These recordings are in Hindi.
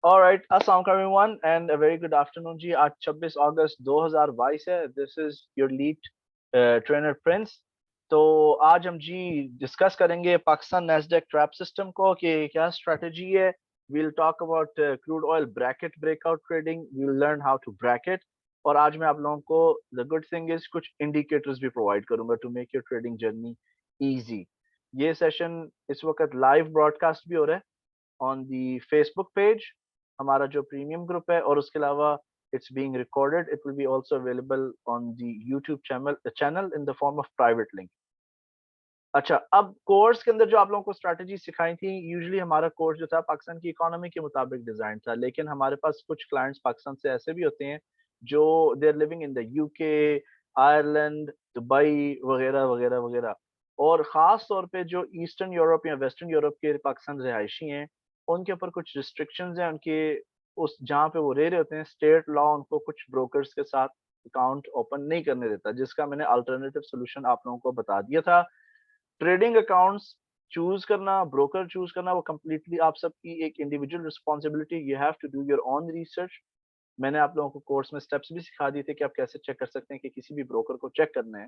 Alright, assalamu alaikum everyone and a very good afternoon जी। आज 26 अगस्त 2022 है। This is your lead trainer Prince। तो आज हम जी डिस्कस करेंगे पाकिस्तान NASDAQ ट्रैप सिस्टम को कि क्या स्ट्रेटजी है। We'll talk about crude oil bracket breakout trading. We'll learn how to bracket। और आज मैं आप लोगों को the good thing is कुछ indicators भी प्रोवाइड करूंगा to make your trading journey easy। ये सेशन इस वक्त लाइव ब्रॉडकास्ट भी हो रहा है ऑन दी फेसबुक पेज, हमारा जो प्रीमियम ग्रुप है, और उसके अलावा it's being recorded. It will be also available on the YouTube channel in the form of private link. अच्छा, अब कोर्स के अंदर जो आप लोगों को स्ट्रैटेजी सिखाई थी, यूजुअली हमारा कोर्स जो था पाकिस्तान की इकोनॉमी के मुताबिक डिजाइन था, लेकिन हमारे पास कुछ क्लाइंट्स पाकिस्तान से ऐसे भी होते हैं जो they are living in the UK, Ireland, Dubai वगैरह वगैरह वगैरह। और खास तौर पे जो ईस्टर्न यूरोप या वेस्टर्न यूरोप के पाकिस्तान रिहायशी हैं, उनके ऊपर कुछ रिस्ट्रिक्शंस हैं। उनके उस जहाँ पे वो रह रहे होते हैं, स्टेट लॉ उनको कुछ ब्रोकर्स के साथ अकाउंट ओपन नहीं करने देता, जिसका मैंने अल्टरनेटिव सोल्यूशन आप लोगों को बता दिया था। ट्रेडिंग अकाउंट्स चूज करना, ब्रोकर चूज करना, वो कंप्लीटली आप सबकी एक individual responsibility. You have to do your own research. मैंने आप लोगों को कोर्स में स्टेप्स भी सिखा दिए थे कि आप कैसे चेक कर सकते हैं कि किसी भी ब्रोकर को चेक करना है।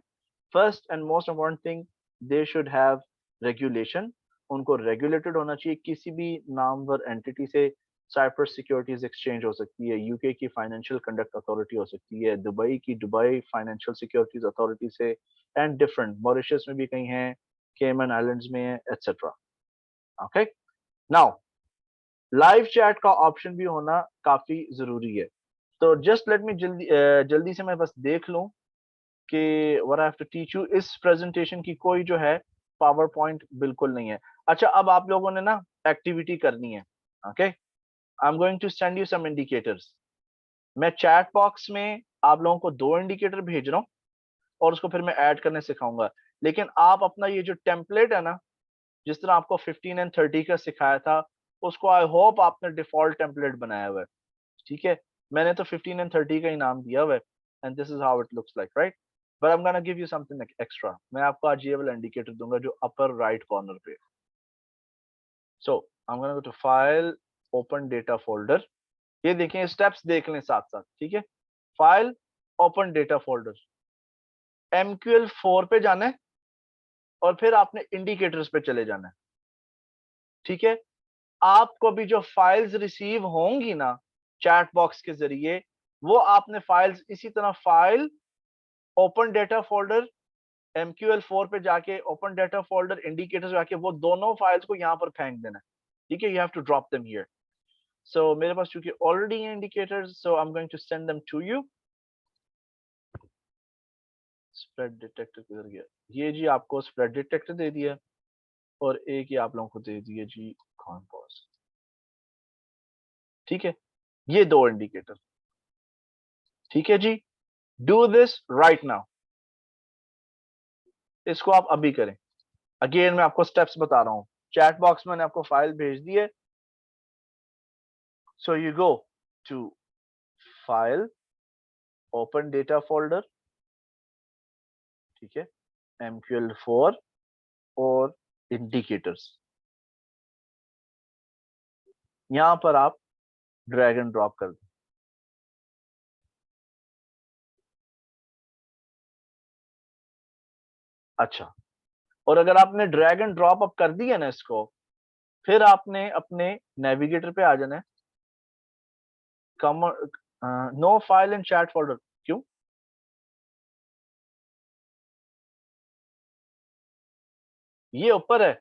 First and most important thing, they should have regulation. उनको रेगुलेटेड होना चाहिए किसी भी नामवर एंटिटी से। साइप्रस सिक्योरिटीज एक्सचेंज हो सकती है, यूके की फाइनेंशियल कंडक्ट अथॉरिटी हो सकती है, दुबई की दुबई फाइनेंशियल सिक्योरिटीज अथॉरिटी से, एंड डिफरेंट मॉरिशस में भी कहीं हैं, केमन आइलैंड्स में है, etcetera. Okay, now live chat का ऑप्शन भी होना काफी जरूरी है। तो जस्ट लेट मी जल्दी से मैं बस देख लूं कि what I have to teach you. इस प्रेजेंटेशन की कोई जो है पावर पॉइंट बिल्कुल नहीं है। अच्छा, अब आप लोगों ने ना एक्टिविटी करनी है। Okay, I am going to send you some indicators. मैं चैट बॉक्स में आप लोगों को 2 इंडिकेटर भेज रहा हूँ और उसको फिर मैं ऐड करने सिखाऊंगा। लेकिन आप अपना ये जो टेम्पलेट है ना, जिस तरह आपको 15 एंड 30 का सिखाया था, उसको आई होप आपने डिफॉल्ट टेम्पलेट बनाया हुआ है। ठीक है, मैंने तो 15 एंड 30 का ही नाम दिया हुआ है, and this is how it looks like, right. But I am gonna give you something extra. मैं आपको आज ये वाला इंडिकेटर दूंगा जो अपर राइट कॉर्नर पे। So I am gonna go to file, open data folder. ये देखें, स्टेप्स देख लें साथ साथ, ठीक है। File, open data folder, MQL4 पे जाना है और फिर आपने इंडिकेटर्स पे चले जाना है। ठीक है, आपको भी जो फाइल्स रिसीव होंगी ना चैट बॉक्स के जरिए, वो आपने फाइल्स इसी तरह file, open data folder, MQL4 पे जाके ओपन डेटा फोल्डर, इंडिकेटर्स जाके वो दोनों फाइल्स को यहाँ पर फेंक देना है। ठीक है, you have to drop them here. So मेरे पास चूंकि ऑलरेडी है indicators, so I am going to send them to you. Spread detector किधर गया? ये जी आपको स्प्रेड डिटेक्टर दे दिया, और एक ही आप लोगों को दे दिया जी कॉम्पोज। ठीक है, ये 2 इंडिकेटर। ठीक है जी, डू दिस राइट नाउ। इसको आप अभी करें। अगेन मैं आपको स्टेप्स बता रहा हूं। चैट बॉक्स में मैंने आपको फाइल भेज दी है। So you go to file, open data folder, ठीक है, MQL4 और इंडिकेटर्स। यहां पर आप ड्रैग एंड ड्रॉप कर दें। अच्छा, और अगर आपने ड्रैग एंड ड्रॉप अप कर दिया ना इसको, फिर आपने अपने नेविगेटर पे आ जाना है। Come, no file in chat folder. क्यों? ये ऊपर है,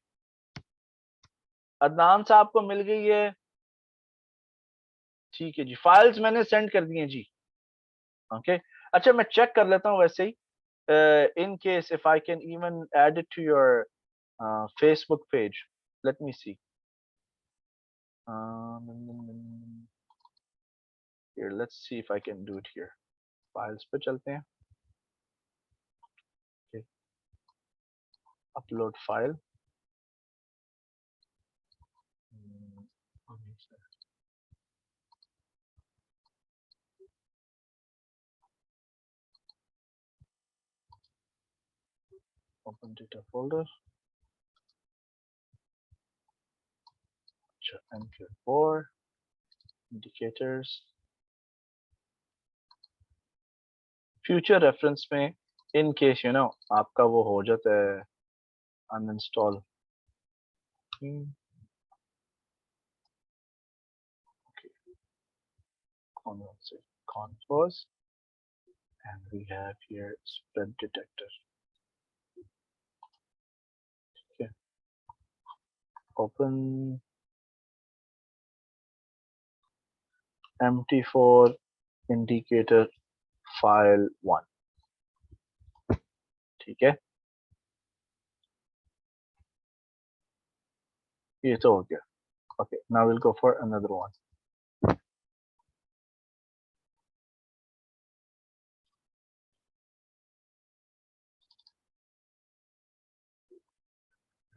अदनान साहब को मिल गई है। ठीक है जी, फाइल्स मैंने सेंड कर दी हैं जी। ओके, अच्छा मैं चेक कर लेता हूँ वैसे ही, in case if I can even add it to your Facebook page. Let me see. Here, let's see if I can do it here. Files पे चलते हैं। Okay. Upload file. Open data folder. अच्छा, MQ4, indicators फ्यूचर रेफरेंस में इन केस आपका वो हो जाता है uninstall converse and we have here spread detector. Okay, open MT4 indicator file 1. ठीक है, ये तो हो गया. Okay, now we'll go for another one.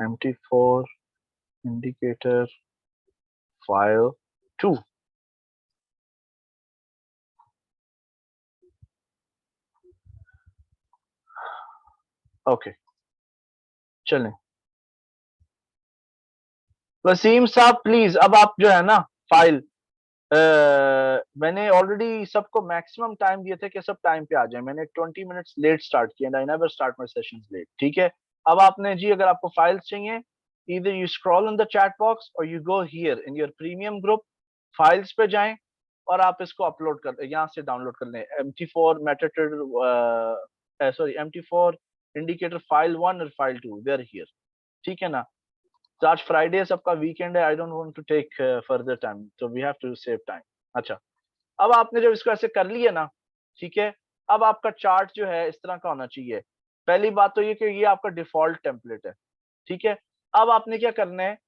MT4 indicator file 2. Okay, चलें. वसीम साहब प्लीज, अब आप जो है ना फाइल मैंने ऑलरेडी सबको मैक्सिमम टाइम दिए थे कि सब टाइम पे आ जाए. मैंने 20 मिनट्स लेट स्टार्ट किया and I never start my sessions late. ठीक है, अब आपने जी अगर आपको फाइल्स चाहिए, either you scroll in the chat box or you go here in your premium group, files पे जाएं और आप इसको अपलोड कर यहाँ से डाउनलोड कर लें. MT4 metadata sorry MT4 indicator file 1 और फाइल 2 दे आर हियर. ठीक है ना. तो आज फ्राइडे सबका वीकेंड है. I don't want to take further time, so we have to save time. अच्छा, अब आपने जब इसको ऐसे कर लिया ना, ठीक है, अब आपका चार्ट जो है इस तरह का होना चाहिए. पहली बात तो ये कि ये आपका डिफॉल्ट टेम्पलेट है. ठीक है, अब आपने क्या करना है,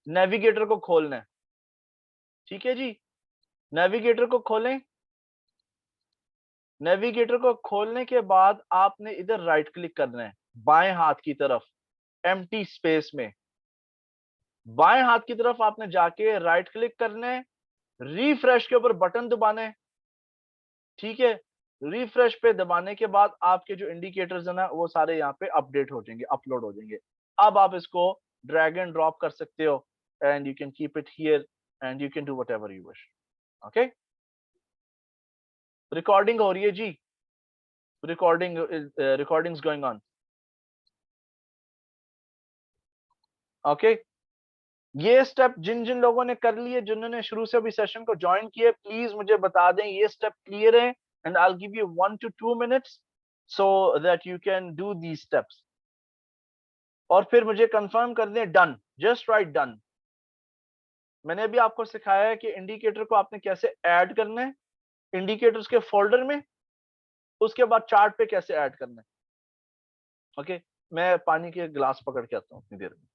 नेविगेटर को खोलना है. ठीक है जी, नेविगेटर को खोलें. नेविगेटर को खोलने के बाद आपने इधर राइट क्लिक करना है बाएं हाथ की तरफ एम्प्टी स्पेस में. बाएं हाथ की तरफ आपने जाके राइट क्लिक करना है, रिफ्रेश के ऊपर बटन दबाना है. ठीक है, रिफ्रेश पे दबाने के बाद आपके जो इंडिकेटर्स है ना वो सारे यहाँ पे अपडेट हो जाएंगे, अपलोड हो जाएंगे. अब आप इसको ड्रैग एंड ड्रॉप कर सकते हो and you can keep it here and you can do whatever you wish. Okay, recording हो रही है जी. Recording's going on. ओके, ये स्टेप जिन जिन लोगों ने कर लिए, जिन्होंने शुरू से अभी सेशन को ज्वाइन किया, प्लीज मुझे बता दें ये स्टेप क्लियर है and I will give you 1 to 2 minutes so that you can do these steps. और फिर मुझे कंफर्म कर दें डन, जस्ट राइट डन. मैंने अभी आपको सिखाया है कि इंडिकेटर को आपने कैसे ऐड करना है इंडिकेटर्स के फोल्डर में, उसके बाद चार्ट पे कैसे ऐड करना है. ओके, मैं पानी के गिलास पकड़ के आता हूँ उतनी देर में.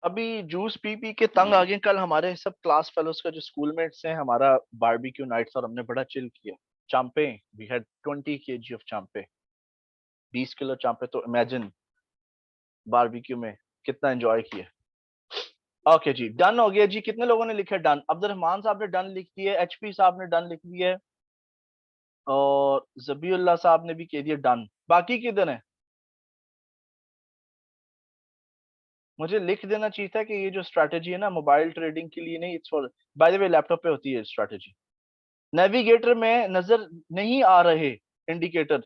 अभी जूस पी पी के तंग आ गए. कल हमारे सब क्लास फेलोज का जो स्कूलमेट्स हैं, हमारा बारबेक्यू नाइट्स और हमने बड़ा चिल किया. चांपे, वी हैड 20 kg ऑफ चांपे, 20 किलो चांपे. तो इमेजिन बारबेक्यू में कितना एंजॉय किया. ओके जी, डन हो गया जी. कितने लोगों ने लिखा डन? अब्दुलरहमान साहब ने डन लिख दिया, एचपी साहब ने डन लिख दिया है और जबीउल्लाह साहब ने भी कह दिया डन. बाकी किधर है? मुझे लिख देना चाहिए था कि ये जो स्ट्रैटेजी है ना मोबाइल ट्रेडिंग के लिए नहीं, it's for by the way laptop पे होती है स्ट्रैटेजी. नेविगेटर में नजर नहीं आ रहे इंडिकेटर.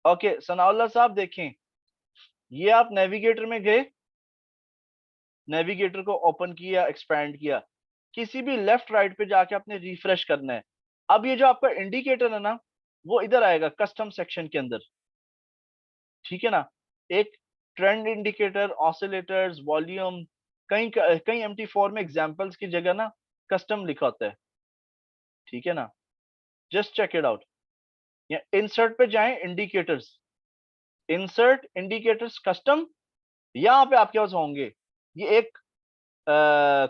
ओके सनाउल्लाह साहब देखें, ये आप नेविगेटर में गए, नेविगेटर को ओपन किया, एक्सपैंड किया, किसी भी लेफ्ट राइट पे जाके आपने रिफ्रेश करना है. अब ये जो आपका इंडिकेटर है ना वो इधर आएगा कस्टम सेक्शन के अंदर. ठीक है ना. एक ट्रेंड इंडिकेटर, ऑसिलेटर्स, वॉल्यूम, कहीं कहीं MT4 में एग्जांपल्स की जगह ना कस्टम लिखा होता है, ठीक है ना, जस्ट चेक इट आउट। या इंसर्ट पे जाएं, इंडिकेटर्स, इंसर्ट इंडिकेटर्स कस्टम, यहाँ पे आपके पास होंगे। ये एक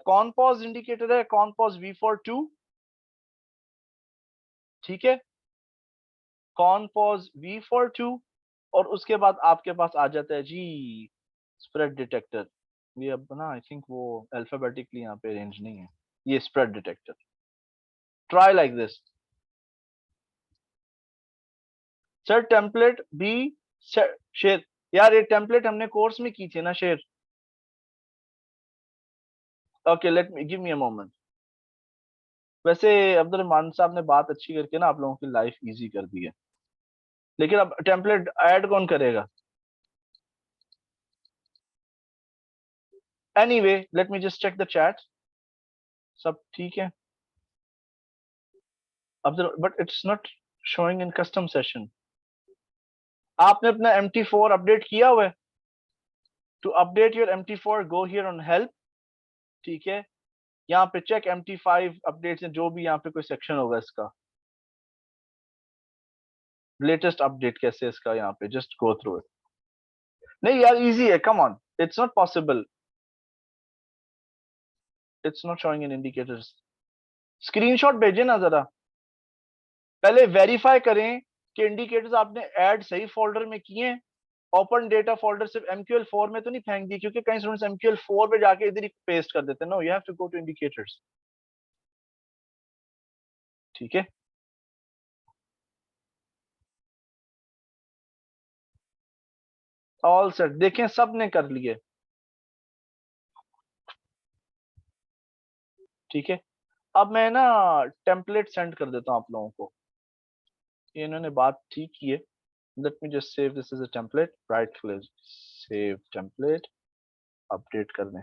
कॉनपॉज इंडिकेटर है, कॉनपॉज V42, ठीक है, कॉनपॉज V42, और उसके बाद आपके पास आ जाता है जी स्प्रेड डिटेक्टर। ये अब ना आई थिंक वो अल्फाबेटिकली यहाँ पे अरेंज नहीं है, ये spread detector. Try like this sir, template भी शेयर। यार ये टेम्पलेट हमने कोर्स में की थी ना share. Okay, let me give me a moment. वैसे अब्दुल साहब ने बात अच्छी करके ना आप लोगों की लाइफ इजी कर दी है, लेकिन अब टेम्पलेट ऐड कौन करेगा? Anyway, let me just check the chat. सब ठीक है Abdul, but it's not showing in custom session. आपने अपना MT4 अपडेट किया हुआ है? To update your MT4 go here on help, ठीक है, यहाँ पे चेक MT5 अपडेट्स, जो भी यहाँ पे कोई सेक्शन होगा इसका, लेटेस्ट अपडेट कैसे है इसका, यहाँ पे जस्ट गो थ्रू इट। नहीं यार इजी है, come on, it's not possible, it's not showing in indicators. Screenshot भेजे ना जरा, पहले वेरीफाई करें कि इंडिकेटर्स आपने ऐड सही फोल्डर में किए हैं। ओपन डेटा फोल्डर सिर्फ MQL4 में तो नहीं फेंक दी, क्योंकि कई स्टूडेंट्स MQL4 पे जाके इधर ही पेस्ट कर देते हैं। No, you have to go to indicators, ठीक है। ऑल सेट, देखें सब ने कर लिए, ठीक है। अब मैं ना टेम्पलेट सेंड कर देता हूं आप लोगों को, ये इन्होंने बात ठीक की है। Let me just save this as a template, right click, save template, update कर दें,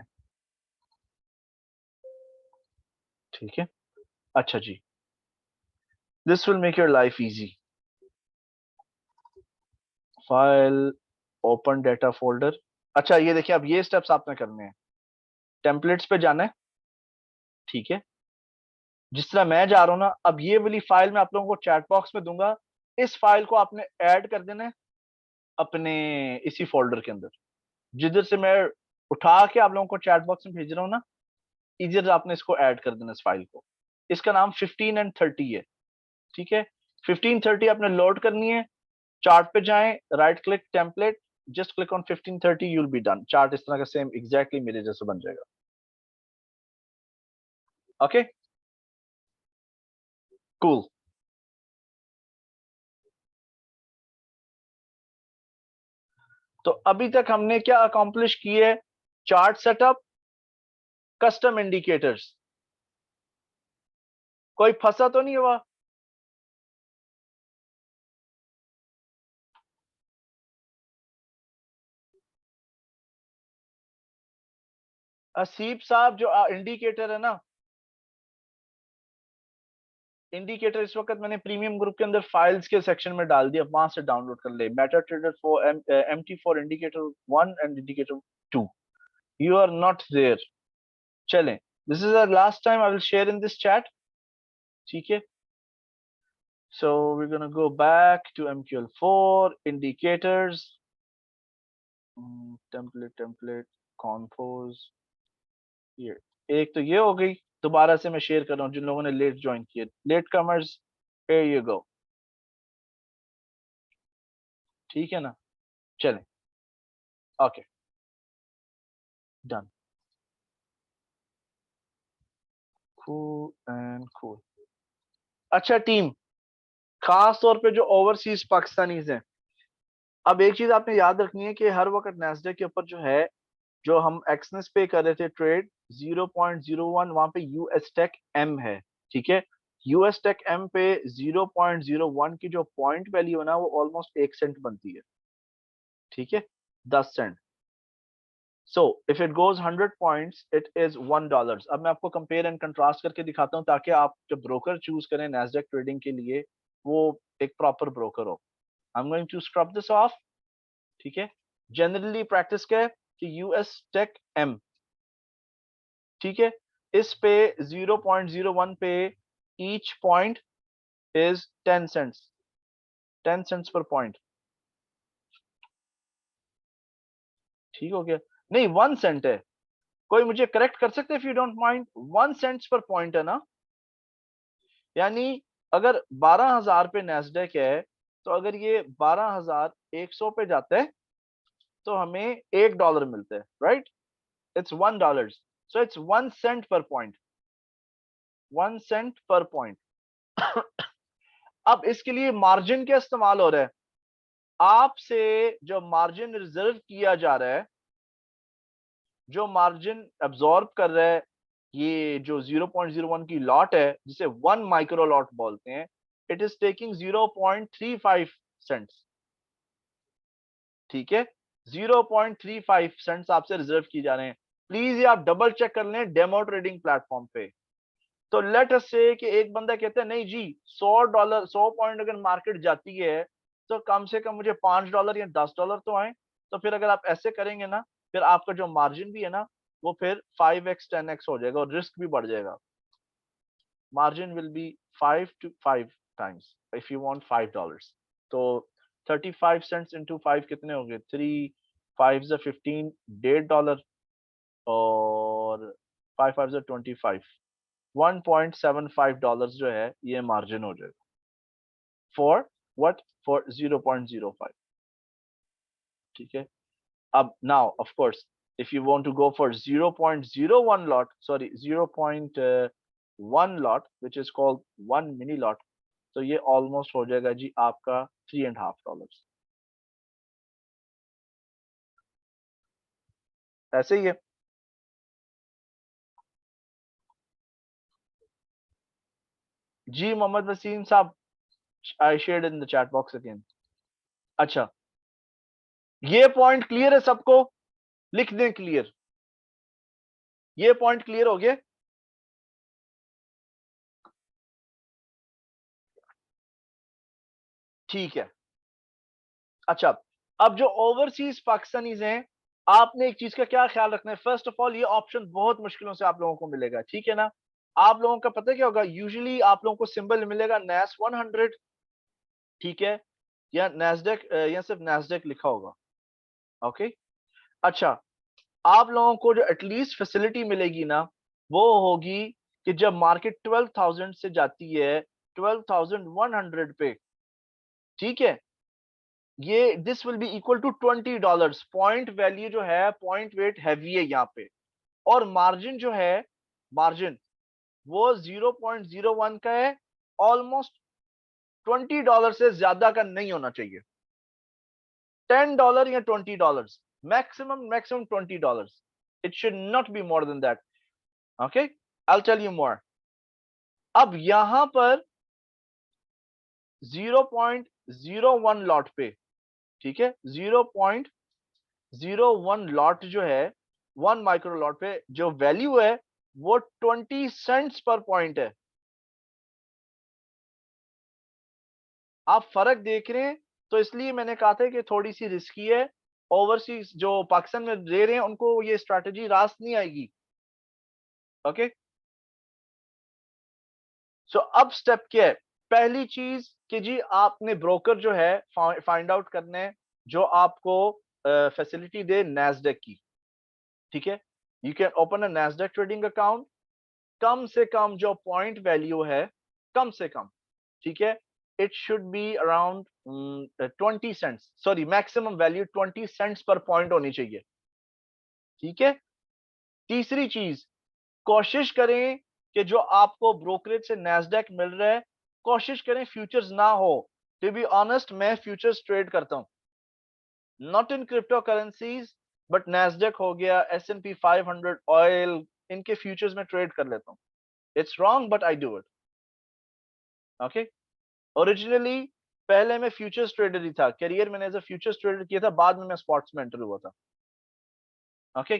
ठीक है। अच्छा जी, this will make your life easy. File, open data folder. अच्छा ये देखिए, अब ये स्टेप्स आपने करने हैं, टेम्पलेट्स पे जाना है, ठीक है, जिस तरह मैं जा रहा हूं ना। अब ये वाली फाइल मैं आप लोगों को चैट बॉक्स में दूंगा, इस फाइल को आपने ऐड कर देना है अपने इसी फोल्डर के अंदर, जिधर से मैं उठा के आप लोगों को चैट बॉक्स में भेज रहा हूँ ना, इधर आपने इसको ऐड कर देना इस फाइल को। इसका नाम 15 एंड 30 है, ठीक है। 1530 आपने लोड करनी है, चार्ट पे जाएं, right click template, just click on 1530, you will be done. Chart इस तरह का सेम एग्जैक्टली मेरे जैसे बन जाएगा, ओके, कूल। तो अभी तक हमने क्या अकॉम्प्लिश किए? Chart setup, custom indicators. कोई फंसा तो नहीं हुआ? असीब साहब, जो इंडिकेटर है ना, इंडिकेटर इस वक्त मैंने प्रीमियम ग्रुप के अंदर फाइल्स के सेक्शन में डाल दिया, वहां से डाउनलोड कर ले। Meta trader for MT4 indicator 1 and indicator 2, you are not there. चलें, this is the last time I will share in this chat, ठीक है। So we gonna go back to MQL4 indicators, template template compose. ये एक तो ये हो गई, दोबारा से मैं शेयर कर रहा हूँ जिन लोगों ने लेट ज्वाइन किए, late comers, here you go, ठीक है ना। चलें, okay, done, cool and cool. अच्छा टीम, खास तौर पे जो ओवरसीज पाकिस्तानीज हैं, अब एक चीज आपने याद रखनी है कि हर वक्त नैस्डैक के ऊपर जो है, जो हम एक्सनेस पे कर रहे थे ट्रेड 0.01, वहां पे यूएस टेक एम है, ठीक है। यूएस टेक एम पे 0.01 की जो पॉइंट वैल्यू है ना, वो ऑलमोस्ट 1 सेंट बनती है, ठीक है, 10 cent. So if it goes 100 points it is $1। अब मैं आपको कंपेयर एंड कंट्रास्ट करके दिखाता हूँ, ताकि आप जब ब्रोकर चूज करें नैस्डैक ट्रेडिंग के लिए, वो एक प्रॉपर ब्रोकर हो। I am going to scrub this off, ठीक है। जनरली प्रैक्टिस क्या है कि यूएस टेक एम, ठीक है, इस पे 0.01 पे each point is 10 cents, 10 cents per point. ठीक हो गया? नहीं, 1 सेंट है। कोई मुझे करेक्ट कर सकते, if you don't mind? 1 cents per point है ना? यानी अगर 12,000 पे नैस्डैक है, तो अगर ये 12,100 पे जाता है तो हमें $1 मिलता है, right? It's $1, so it's 1 cent per point, 1 cent per point. अब इसके लिए मार्जिन क्या इस्तेमाल हो रहा है? आपसे जो मार्जिन रिजर्व किया जा रहा है, जो मार्जिन अब्सॉर्ब कर रहा है, ये जो 0.01 की लॉट है, जिसे 1 माइक्रो लॉट बोलते हैं, इट इज टेकिंग 0.35 सेंट्स। ठीक है? 0.35 सेंट्स आपसे रिजर्व किए जा रहे हैं। प्लीज ये आप डबल चेक कर लें डेमो ट्रेडिंग प्लेटफॉर्म पे। तो लेट अस से कि एक बंदा कहता है नहीं जी, $100, 100 पॉइंट अगर मार्केट जाती है तो कम से कम मुझे $5 या $10 तो आए। तो फिर अगर आप ऐसे करेंगे ना, फिर आपका जो मार्जिन भी है ना, वो फिर 5x 10x हो जाएगा और रिस्क भी बढ़ जाएगा। Margin will be 5 to 5 times if you want $5। तो 35 सेंट्स इंटू 5 कितने हो गए? 3 5 से 15, $1.5, और 5 5 से 25, $1.75 जो है ये मार्जिन हो जाएगा फॉर व्हाट? फॉर 0.05। ठीक है? अब now of course if you want to go for 0.01 lot, sorry 0.1 lot which is called 1 mini lot, तो ये ऑलमोस्ट हो जाएगा जी आपका $3.5। ऐसे ही है जी मोहम्मद वसीम साहब। I shared in the chat box again. अच्छा, ये पॉइंट क्लियर है सबको? लिख दें क्लियर। ये पॉइंट क्लियर हो गया? ठीक है। अच्छा, अब जो ओवरसीज पाकिस्तानीज हैं, आपने एक चीज का क्या ख्याल रखना है? फर्स्ट ऑफ ऑल, ये ऑप्शन बहुत मुश्किलों से आप लोगों को मिलेगा, ठीक है ना? आप लोगों का पता क्या होगा? यूजुअली आप लोगों को सिंबल मिलेगा NAS 100, ठीक है, या NASDAQ, या सिर्फ NASDAQ लिखा होगा। ओके। अच्छा, आप लोगों को जो एटलीस्ट फैसिलिटी मिलेगी ना, वो होगी कि जब मार्केट 12,000 से जाती है 12,100 पे, ठीक है, ये this will be equal to $20। Point value जो है, पॉइंट वेट हैवी है यहाँ पे। और मार्जिन जो है, मार्जिन वो 0.01 का है। ऑलमोस्ट $20 से ज्यादा का नहीं होना चाहिए। $10 या $20, maximum maximum $20। It should not be more than that. Okay, I tell you more. अब यहां पर 0.01 लॉट पे, ठीक है, 0.01 लॉट जो है, 1 माइक्रो लॉट पे जो वैल्यू है वो 20 सेंट्स पर पॉइंट है। आप फर्क देख रहे हैं? तो इसलिए मैंने कहा था कि थोड़ी सी रिस्की है। ओवरसीज जो पाकिस्तान में दे रहे हैं उनको ये स्ट्रैटेजी रास्त नहीं आएगी। ओके, सो अब स्टेप क्या है? पहली चीज कि जी आपने ब्रोकर जो है फाइंड आउट करना है जो आपको फैसिलिटी दे नैस्डैक की। ठीक है, you can open a Nasdaq trading account. कम से कम जो पॉइंट वैल्यू है, कम से कम, ठीक है, it should be around 20 cents, sorry maximum value 20 cents per point होनी चाहिए। ठीक है। तीसरी चीज, कोशिश करें कि जो आपको ब्रोकरेज से नैस्डैक मिल रहा है, कोशिश करें फ्यूचर्स ना हो। टू बी ऑनेस्ट, मैं फ्यूचर्स ट्रेड करता हूं, not in crypto currencies, but Nasdaq हो गया, S&P 500, ऑयल, इनके फ्यूचर्स में ट्रेड कर लेता हूं। It's wrong but I do it. Okay. Originally पहले मैं फ्यूचर्स ट्रेडर ही था, करियर मैंने एज अ फ्यूचर्स ट्रेडर किया था, बाद में मैं स्पॉट्स में एंटर हुआ था। Okay,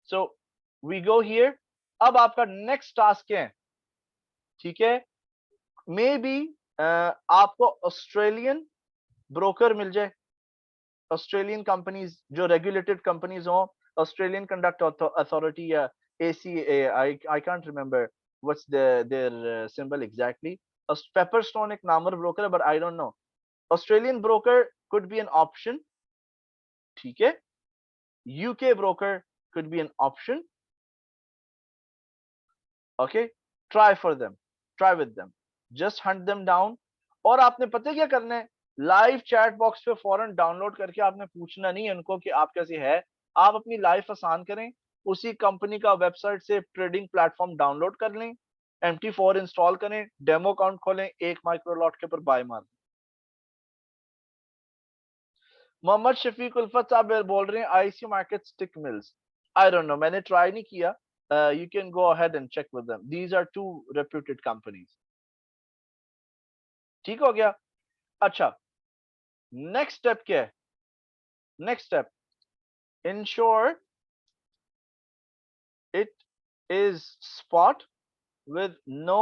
so we go here. अब आपका नेक्स्ट टास्क क्या है? ठीक है, मे बी आपको ऑस्ट्रेलियन ब्रोकर मिल जाए, ऑस्ट्रेलियन कंपनीज जो रेगुलेटेड कंपनीज हो, ऑस्ट्रेलियन कंडक्ट अथॉरिटी या ACA, I can't remember what's their symbol exactly. Pepperstone एक नाम और broker है, but I don't know. Australian broker could be an option, ठीक है? UK broker could be an option. Okay, try for them, try with them, just hunt them down. और आपने पता है क्या करना है? लाइव चैट बॉक्स पे फौरन डाउनलोड करके आपने पूछना नहीं है उनको कि आप कैसी है। आप अपनी लाइफ आसान करें, उसी कंपनी का वेबसाइट से ट्रेडिंग प्लेटफॉर्म डाउनलोड कर लें, MT4 इंस्टॉल करें, डेमो अकाउंट खोलें, एक माइक्रो लॉट के ऊपर बाय मार। मोहम्मद शफीक उल्फत साहब बोल रहे हैं IC market stick mills. I don't know, मैंने ट्राई नहीं किया। You can go ahead and check with them, these are two reputed companies. ठीक हो गया। अच्छा, नेक्स्ट स्टेप क्या है? Next step, ensure it is spot with no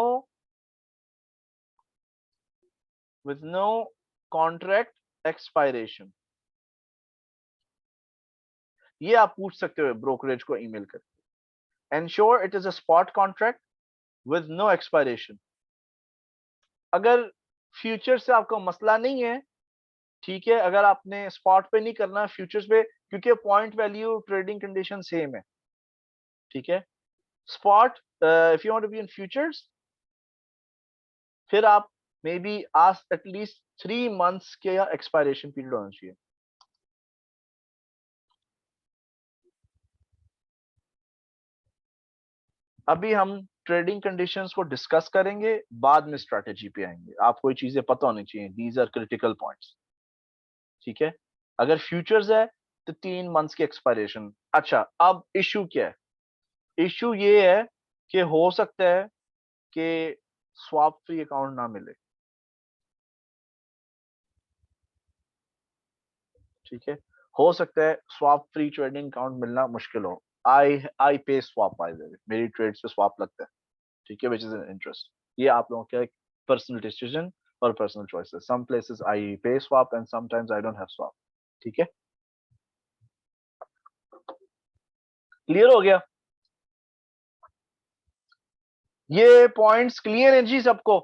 with no contract expiration। ये आप पूछ सकते हो ब्रोकरेज को ईमेल करके। ensure it is a spot contract with no expiration। अगर फ्यूचर से आपको मसला नहीं है, ठीक है, अगर आपने स्पॉट पे नहीं करना फ्यूचर्स पे, क्योंकि point value trading condition same है, ठीक है। Spot if you want to be in futures, फिर आप maybe ask at least 3 months के या एक्सपायरेशन पीरियड होना चाहिए। अभी हम ट्रेडिंग कंडीशंस को डिस्कस करेंगे, बाद में स्ट्रेटेजी पे आएंगे। आपको ये चीजें पता होनी चाहिए, दीज आर क्रिटिकल पॉइंट्स, ठीक है। अगर फ्यूचर्स है तो 3 months की एक्सपायरेशन। अच्छा, अब इशू क्या है? इशू ये है कि हो सकता है कि स्वैप फ्री अकाउंट ना मिले, ठीक है। हो सकता है स्वैप फ्री ट्रेडिंग अकाउंट मिलना मुश्किल हो। आई pay swap, by the way मेरी ट्रेड्स पे स्वैप लगता है, ठीक है, विच इज एन इंटरेस्ट। ये आप लोगों का एक पर्सनल डिसीजन और personal choices. Some places I pay swap and sometimes I don't have swap, ठीक है। क्लियर हो गया? ये पॉइंट्स क्लियर है जी सबको?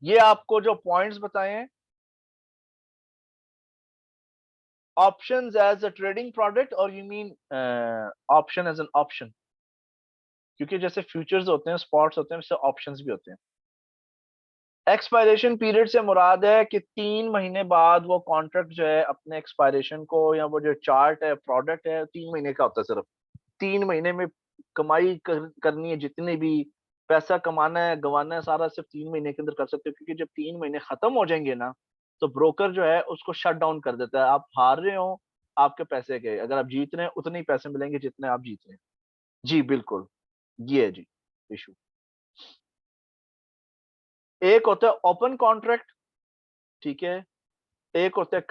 ये आपको जो पॉइंट्स बताए हैं, options as a trading product और you mean option as an option? क्योंकि जैसे फ्यूचर्स होते हैं, स्पॉट्स होते हैं, वैसे ऑप्शंस भी होते हैं। एक्सपायरेशन पीरियड से मुराद है कि 3 महीने बाद वो कॉन्ट्रैक्ट जो है अपने एक्सपायरेशन को, या वो जो चार्ट है, प्रोडक्ट है, 3 महीने का होता है सिर्फ। 3 महीने में कमाई करनी है, जितने भी पैसा कमाना है गंवाना है सारा सिर्फ 3 महीने के अंदर कर सकते हो। क्योंकि जब 3 महीने खत्म हो जाएंगे ना, तो ब्रोकर जो है उसको शट डाउन कर देता है। आप हार रहे हो, आपके पैसे गए। अगर आप जीत रहे हैं, उतने ही पैसे मिलेंगे जितने आप जीत रहे हैं। जी बिल्कुल, ये है जी इशू। एक होता है ओपन कॉन्ट्रैक्ट, ठीक है। एक होता है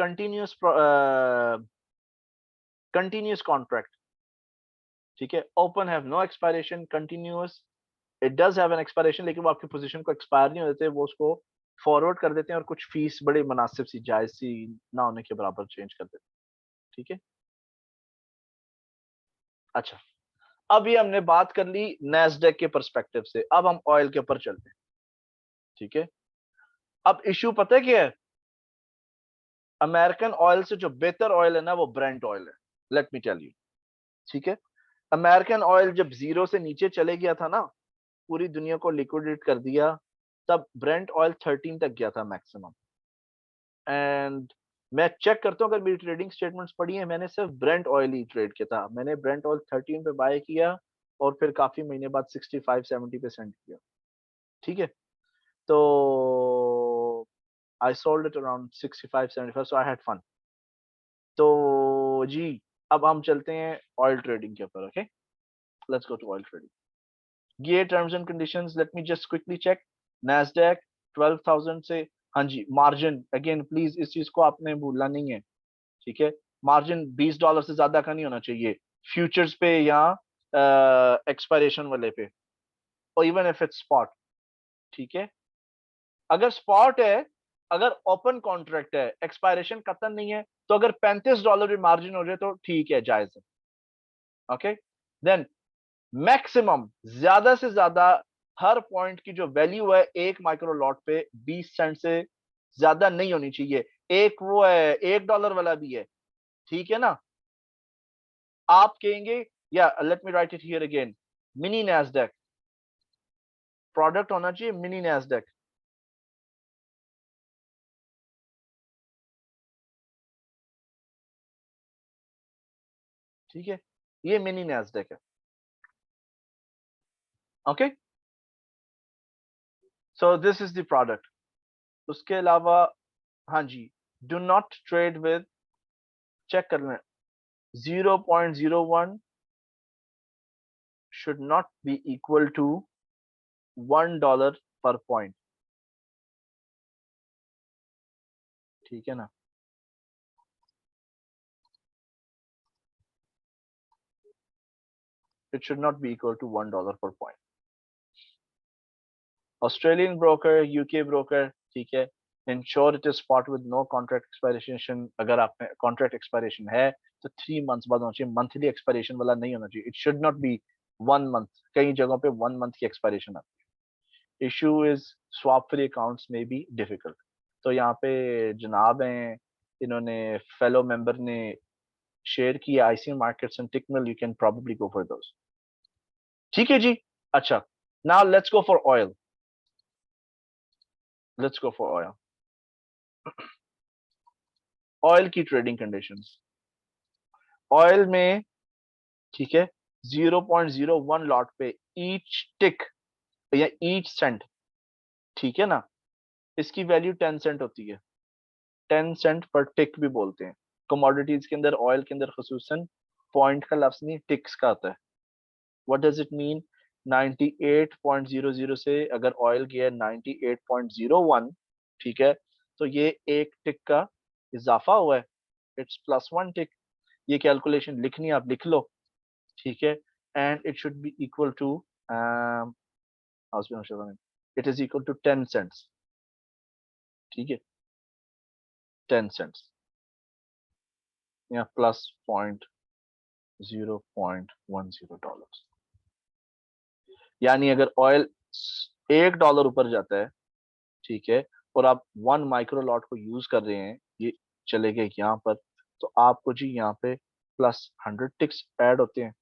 कंटिन्यूस कॉन्ट्रैक्ट, ठीक है। Open have no expiration, continuous it does have an expiration, लेकिन वो आपकी पोजीशन को एक्सपायर नहीं होते, वो उसको फॉरवर्ड कर देते हैं और कुछ फीस बड़े मुनासिब सी, जायज सी ना होने के बराबर चेंज कर देते हैं, ठीक है। अच्छा, अब ये हमने बात कर ली नैस्डैक के पर्सपेक्टिव से, अब हम ऑयल के ऊपर चलते हैं, ठीक है। अब इशू पता है क्या है? अमेरिकन ऑयल से जो बेहतर ऑयल है ना, वो ब्रेंट ऑयल है। लेट मी टेल यू, ठीक है। अमेरिकन ऑयल जब जीरो से नीचे चले गया था ना, पूरी दुनिया को लिक्विडेट कर दिया, तब ब्रेंट ऑयल 13 तक गया था मैक्सिमम। एंड मैं चेक करता हूँ, अगर मेरी ट्रेडिंग स्टेटमेंट्स पड़ी है, मैंने सिर्फ ब्रेंट ऑयल ही ट्रेड किया था। मैंने ब्रेंट ऑयल 13 पे बाय किया और फिर काफी महीने बाद 65-70% किया, ठीक है। तो I sold it around 65-75, so I had fun. तो जी, अब हम चलते हैं ऑयल ट्रेडिंग के ऊपर। Okay, let's go to oil trading. ये terms and conditions, let me just quickly check. Nasdaq 12,000 से, हाँ जी, मार्जिन अगेन प्लीज इस चीज को आपने भूलना नहीं है, ठीक है। मार्जिन $20 से ज्यादा का नहीं होना चाहिए फ्यूचर्स पे या एक्सपायरेशन वाले पे, और इवन इफ इट्स स्पॉट, ठीक है। अगर स्पॉट है अगर ओपन कॉन्ट्रैक्ट है, एक्सपायरेशन खत्म नहीं है, तो अगर $35 भी मार्जिन हो जाए तो ठीक है, जायज है। ओके, देन मैक्सिमम, ज्यादा से ज्यादा हर पॉइंट की जो वैल्यू है एक माइक्रो लॉट पे 20 सेंट से ज्यादा नहीं होनी चाहिए। एक वो है $1 वाला भी है, ठीक है ना। आप कहेंगे या let me write it here again, mini Nasdaq product होना चाहिए, मिनी नैस्डैक। ठीक है, ये मिनी नैस्डैक है। Okay, so this is the product. उसके अलावा हाँ जी, do not trade with, check कर लें, 0.01 should not be equal to $1 per point, ठीक है ना। It should not be equal to $1 per point. Australian broker, UK broker, ठीक है, ensure it is spot with no contract expiration। अगर आपने contract expiration है तो 3 months बाद होना चाहिए, monthly expiration वाला नहीं होना चाहिए। It should not be 1 month, कई जगहों पे 1 month की expiration आती है। Issue is swap free accounts may be difficult। तो यहाँ पे जनाब हैं, इन्होंने फेलो मेंबर ने शेयर किया IC markets and Tickmill, you can probably go for those. ठीक है जी। अच्छा, now let's go for oil, let's go for oil. Oil की ट्रेडिंग कंडीशंस, ऑयल में ठीक है 0.01 लॉट पे ईच टिक या ईच सेंट, ठीक है ना, इसकी वैल्यू 10 सेंट होती है। 10 सेंट पर टिक भी बोलते हैं। कमोडिटीज के अंदर, ऑयल के अंदर खसूसन पॉइंट का लफ्ज नहीं, टिक्स का आता है। What does it mean? 98.00 से अगर ऑयल गया 98.01, ठीक है, तो ये एक टिक का इजाफा हुआ है, इट्स +1 टिक। ये कैलकुलेशन लिखनी है, आप लिख लो, ठीक है। And it should be equal to, it is equal to 10 cents, ठीक है, 10 सेंट्स या +0.010 डॉलर। यानी अगर ऑयल $1 ऊपर जाता है, ठीक है, और आप 1 माइक्रो लॉट को यूज कर रहे हैं, ये चले गए यहाँ पर, तो आपको जी यहाँ पे +100 टिक्स ऐड होते हैं,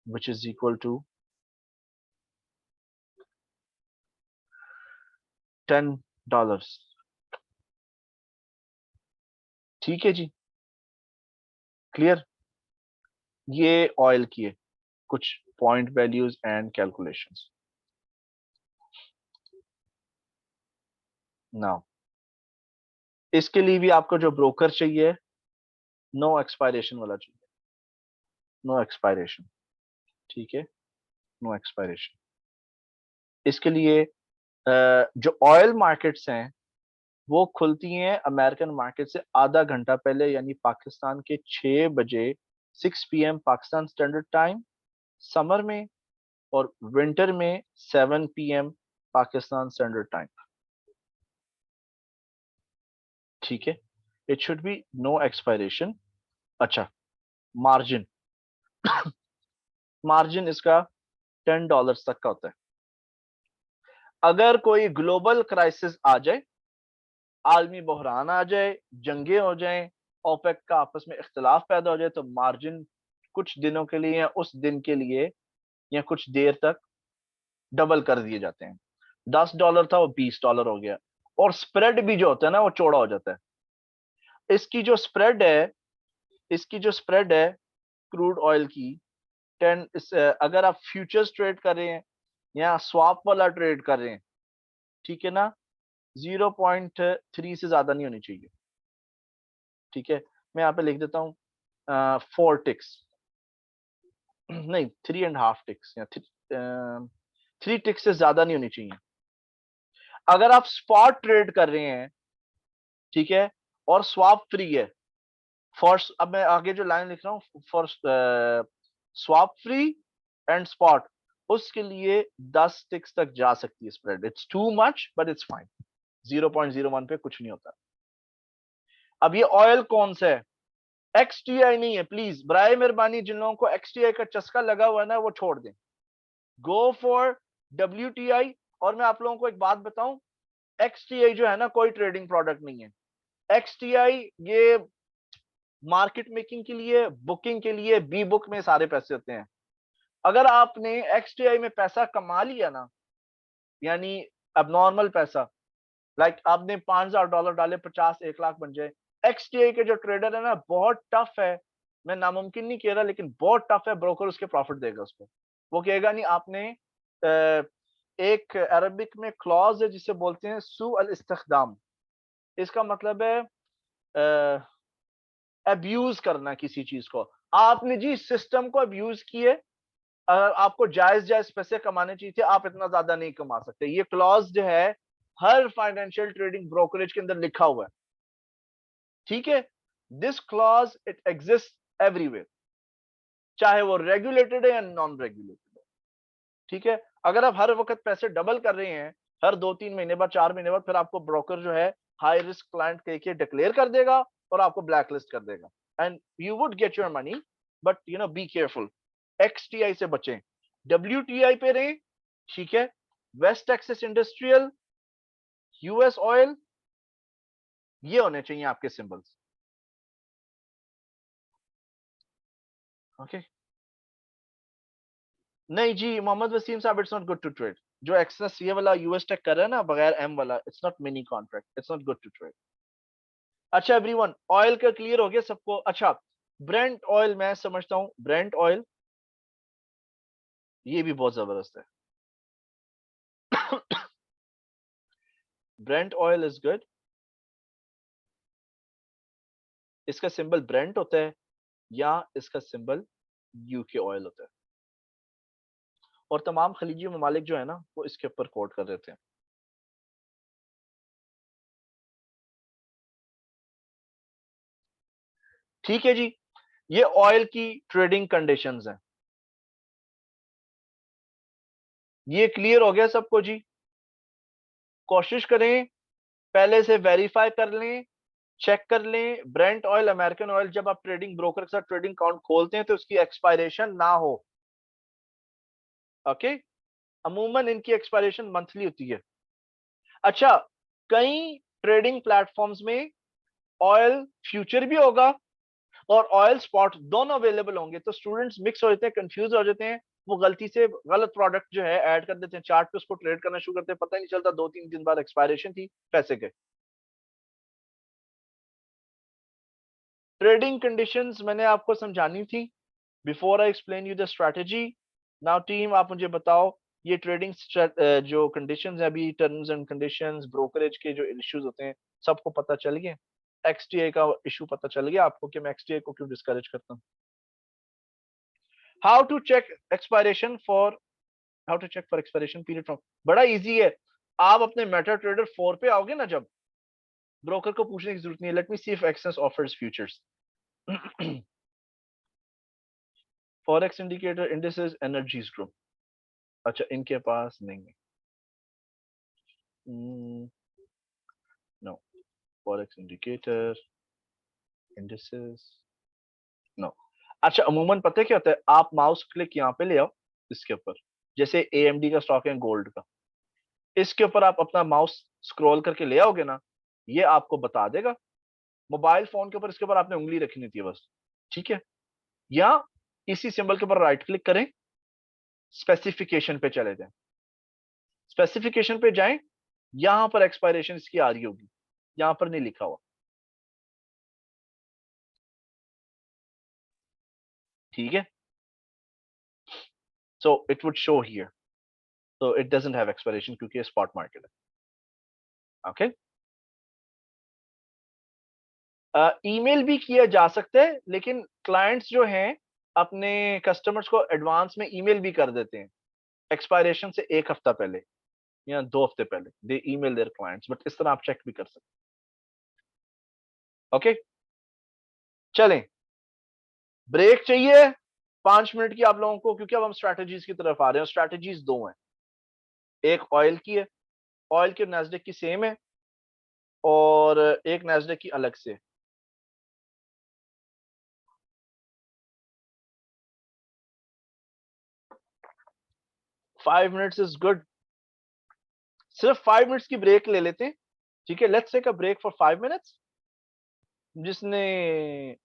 विच इज इक्वल टू $10। ठीक है जी, क्लियर। ये ऑयल की है कुछ point values and calculations. Now इसके लिए भी आपको जो ब्रोकर चाहिए, नो एक्सपायरेशन वाला चाहिए, नो एक्सपायरेशन, ठीक है, नो एक्सपायरेशन। इसके लिए जो ऑयल मार्केट्स हैं वो खुलती हैं अमेरिकन मार्केट से आधा घंटा पहले, यानी पाकिस्तान के 6 बजे, 6 PM Pakistan standard time summer में, और विंटर में 7 PM पाकिस्तान स्टैंडर्ड टाइम, ठीक है। It should be no expiration. अच्छा, मार्जिन, मार्जिन इसका $10 तक का होता है। अगर कोई ग्लोबल क्राइसिस आ जाए, आलमी बहरान आ जाए, जंगे हो जाएं, ओपेक का आपस में इख्तलाफ पैदा हो जाए, तो मार्जिन कुछ दिनों के लिए या उस दिन के लिए या कुछ देर तक डबल कर दिए जाते हैं। $10 था, वो $20 हो गया। और स्प्रेड भी जो होता है ना, वो चौड़ा हो जाता है। इसकी जो स्प्रेड है, इसकी जो स्प्रेड है क्रूड ऑयल की, अगर आप फ्यूचर्स ट्रेड कर रहे हैं या स्वाप वाला ट्रेड कर रहे हैं, ठीक है ना, 0.3 से ज्यादा नहीं होनी चाहिए, ठीक है। मैं यहाँ पे लिख देता हूँ 4 टिक्स, नहीं 3.5 टिक्स या 3 टिक्स से ज्यादा नहीं होनी चाहिए। अगर आप स्पॉट ट्रेड कर रहे हैं, ठीक है, और स्वाप फ्री है, फॉर, अब मैं आगे जो लाइन लिख रहा हूँ, for swap free and spot, उसके लिए 10 टिक्स तक जा सकती है spread. It's too much but it's fine. 0.01 पे कुछ नहीं होता। अब ये ऑयल कौन सा है? एक्सटीआई नहीं है, प्लीज बराए मेहरबानी जिन लोगों को एक्सटीआई का चस्का लगा हुआ है ना वो छोड़ दें, गो फॉर डब्ल्यूटीआई। और मैं आप लोगों को एक बात बताऊं, एक्सटीआई जो है ना कोई ट्रेडिंग प्रोडक्ट नहीं है। एक्सटीआई ये मार्केट मेकिंग के लिए, बुकिंग के लिए, बी बुक में सारे पैसे होते हैं। अगर आपने एक्सटीआई में पैसा कमा लिया ना, यानी अब नॉर्मल पैसा, लाइक आपने $5,000 डाले, 50 1 लाख बन जाए। एक्सटीआई के जो ट्रेडर है ना बहुत टफ है, मैं नामुमकिन नहीं कह रहा लेकिन बहुत टफ है, ब्रोकर उसके प्रॉफिट देगा उस पर। वो कहेगा नहीं आपने एक अरबिक में क्लॉज है जिसे बोलते हैं सू अल इस्तिखदाम, इसका मतलब है अब्यूज करना किसी चीज को। आपने जी सिस्टम को अब्यूज किए, अगर आपको जायज जायज पैसे कमाने चाहिए थे, आप इतना ज्यादा नहीं कमा सकते। ये क्लॉज जो है हर फाइनेंशियल ट्रेडिंग ब्रोकरेज के अंदर लिखा हुआ है, ठीक है। This clause it exist everywhere, चाहे वो रेगुलेटेड है या नॉन रेगुलेटेड है, ठीक है। अगर आप हर वक्त पैसे डबल कर रहे हैं, हर 2-3 महीने बाद, 4 महीने बाद, फिर आपको ब्रोकर जो है हाई रिस्क क्लाइंट कह के डिक्लेयर कर देगा और आपको ब्लैक लिस्ट कर देगा, and you would get your money, but you know be careful. XTI से बचें, डब्ल्यूटीआई पे रहें, ठीक है। West Texas industrial, US oil, ये होने चाहिए आपके सिंबल्स, ओके। नहीं जी मोहम्मद वसीम साहब, it's not good to trade. जो एक्सेस ये वाला यूएस टेक कर रहा है ना बगैर एम वाला, it's not mini contract, it's not good to trade. अच्छा एवरीवन, ऑयल का क्लियर हो गया सबको? अच्छा, ब्रेंट ऑयल मैं समझता हूं, ब्रेंट ऑयल ये भी बहुत जबरदस्त है। ब्रेंट ऑयल इज गुड, इसका सिंबल ब्रेंट होता है या इसका सिंबल यूके ऑयल होता है, और तमाम खलीजी ममालिक जो है ना वो इसके ऊपर कोट कर देते हैं। ठीक है जी, ये ऑयल की ट्रेडिंग कंडीशंस हैं, ये क्लियर हो गया सबको जी? कोशिश करें पहले से वेरीफाई कर लें, चेक कर लें। ब्रेंट ऑयल, अमेरिकन ऑयल, जब आप ट्रेडिंग ब्रोकर के साथ ट्रेडिंग अकाउंट खोलते हैं तो उसकी एक्सपायरेशन ना हो, ओके। अमूमन इनकी एक्सपायरेशन मंथली होती है। अच्छा, कई ट्रेडिंग प्लेटफॉर्म्स में ऑयल फ्यूचर भी होगा और ऑयल स्पॉट दोनों अवेलेबल होंगे, तो स्टूडेंट्स मिक्स हो जाते हैं, कंफ्यूज हो जाते हैं, वो गलती से गलत प्रोडक्ट जो है ऐड कर देते हैं चार्ट पे, उसको ट्रेड करना शुरू करते हैं, पता ही नहीं चलता 2-3 दिन बाद एक्सपायरेशन थी पैसे के। ट्रेडिंग कंडीशंस मैंने आपको समझानी थी before I explain you the strategy. Now team आप मुझे बताओ, ये ट्रेडिंग जो कंडीशंस है अभी, टर्म्स एंड कंडीशंस, ब्रोकरेज के जो इश्यूज होते हैं, सबको पता चल गया? एक्सटीए का इशू पता चल गया आपको कि मैं एक्सटीए को क्यों डिस्करेज करता हूँ? How to check expiration for, how to check for expiration period from, बड़ा इजी है। आप अपने मेटा ट्रेडर 4 पे आओगे ना, जब ब्रोकर को पूछने की जरूरत नहीं है, let me see if access offers futures. Forex indicator, indices, energies group, अच्छा इनके पास नहीं है, no. Forex indicator, indices, no. अच्छा अमूमन पता है क्या होता है, आप माउस क्लिक यहाँ पे ले आओ इसके ऊपर, जैसे एएमडी का स्टॉक है गोल्ड का, इसके ऊपर आप अपना माउस स्क्रॉल करके ले आओगे ना, ये आपको बता देगा। मोबाइल फोन के ऊपर इसके ऊपर आपने उंगली रखनी थी बस, ठीक है। या इसी सिंबल के ऊपर राइट क्लिक करें, स्पेसिफिकेशन पे चले जाएं, स्पेसिफिकेशन पे जाएं, यहां पर एक्सपायरेशन इसकी आ रही होगी, यहां पर नहीं लिखा हुआ, ठीक है। So it would show here, so it doesn't have expiration क्योंकि ये स्पॉट मार्केट है, ओके। ईमेल भी किया जा सकता है, लेकिन क्लाइंट्स जो हैं अपने कस्टमर्स को एडवांस में ईमेल भी कर देते हैं, एक्सपायरेशन से 1 हफ्ता पहले या 2 हफ्ते पहले, दे ईमेल देयर क्लाइंट्स, बट इस तरह आप चेक भी कर सकते हैं, ओके। चलें, ब्रेक चाहिए 5 मिनट की आप लोगों को, क्योंकि अब हम स्ट्रैटेजीज की तरफ आ रहे हैं। स्ट्रैटेजीज दो हैं, एक ऑयल की है, ऑयल की नैस्डैक की सेम है, और एक नैस्डैक की अलग से। 5 मिनट्स इज गुड। सिर्फ 5 मिनट्स की ब्रेक ले लेते हैं, ठीक है। Let's take a break for 5 minutes. जिसने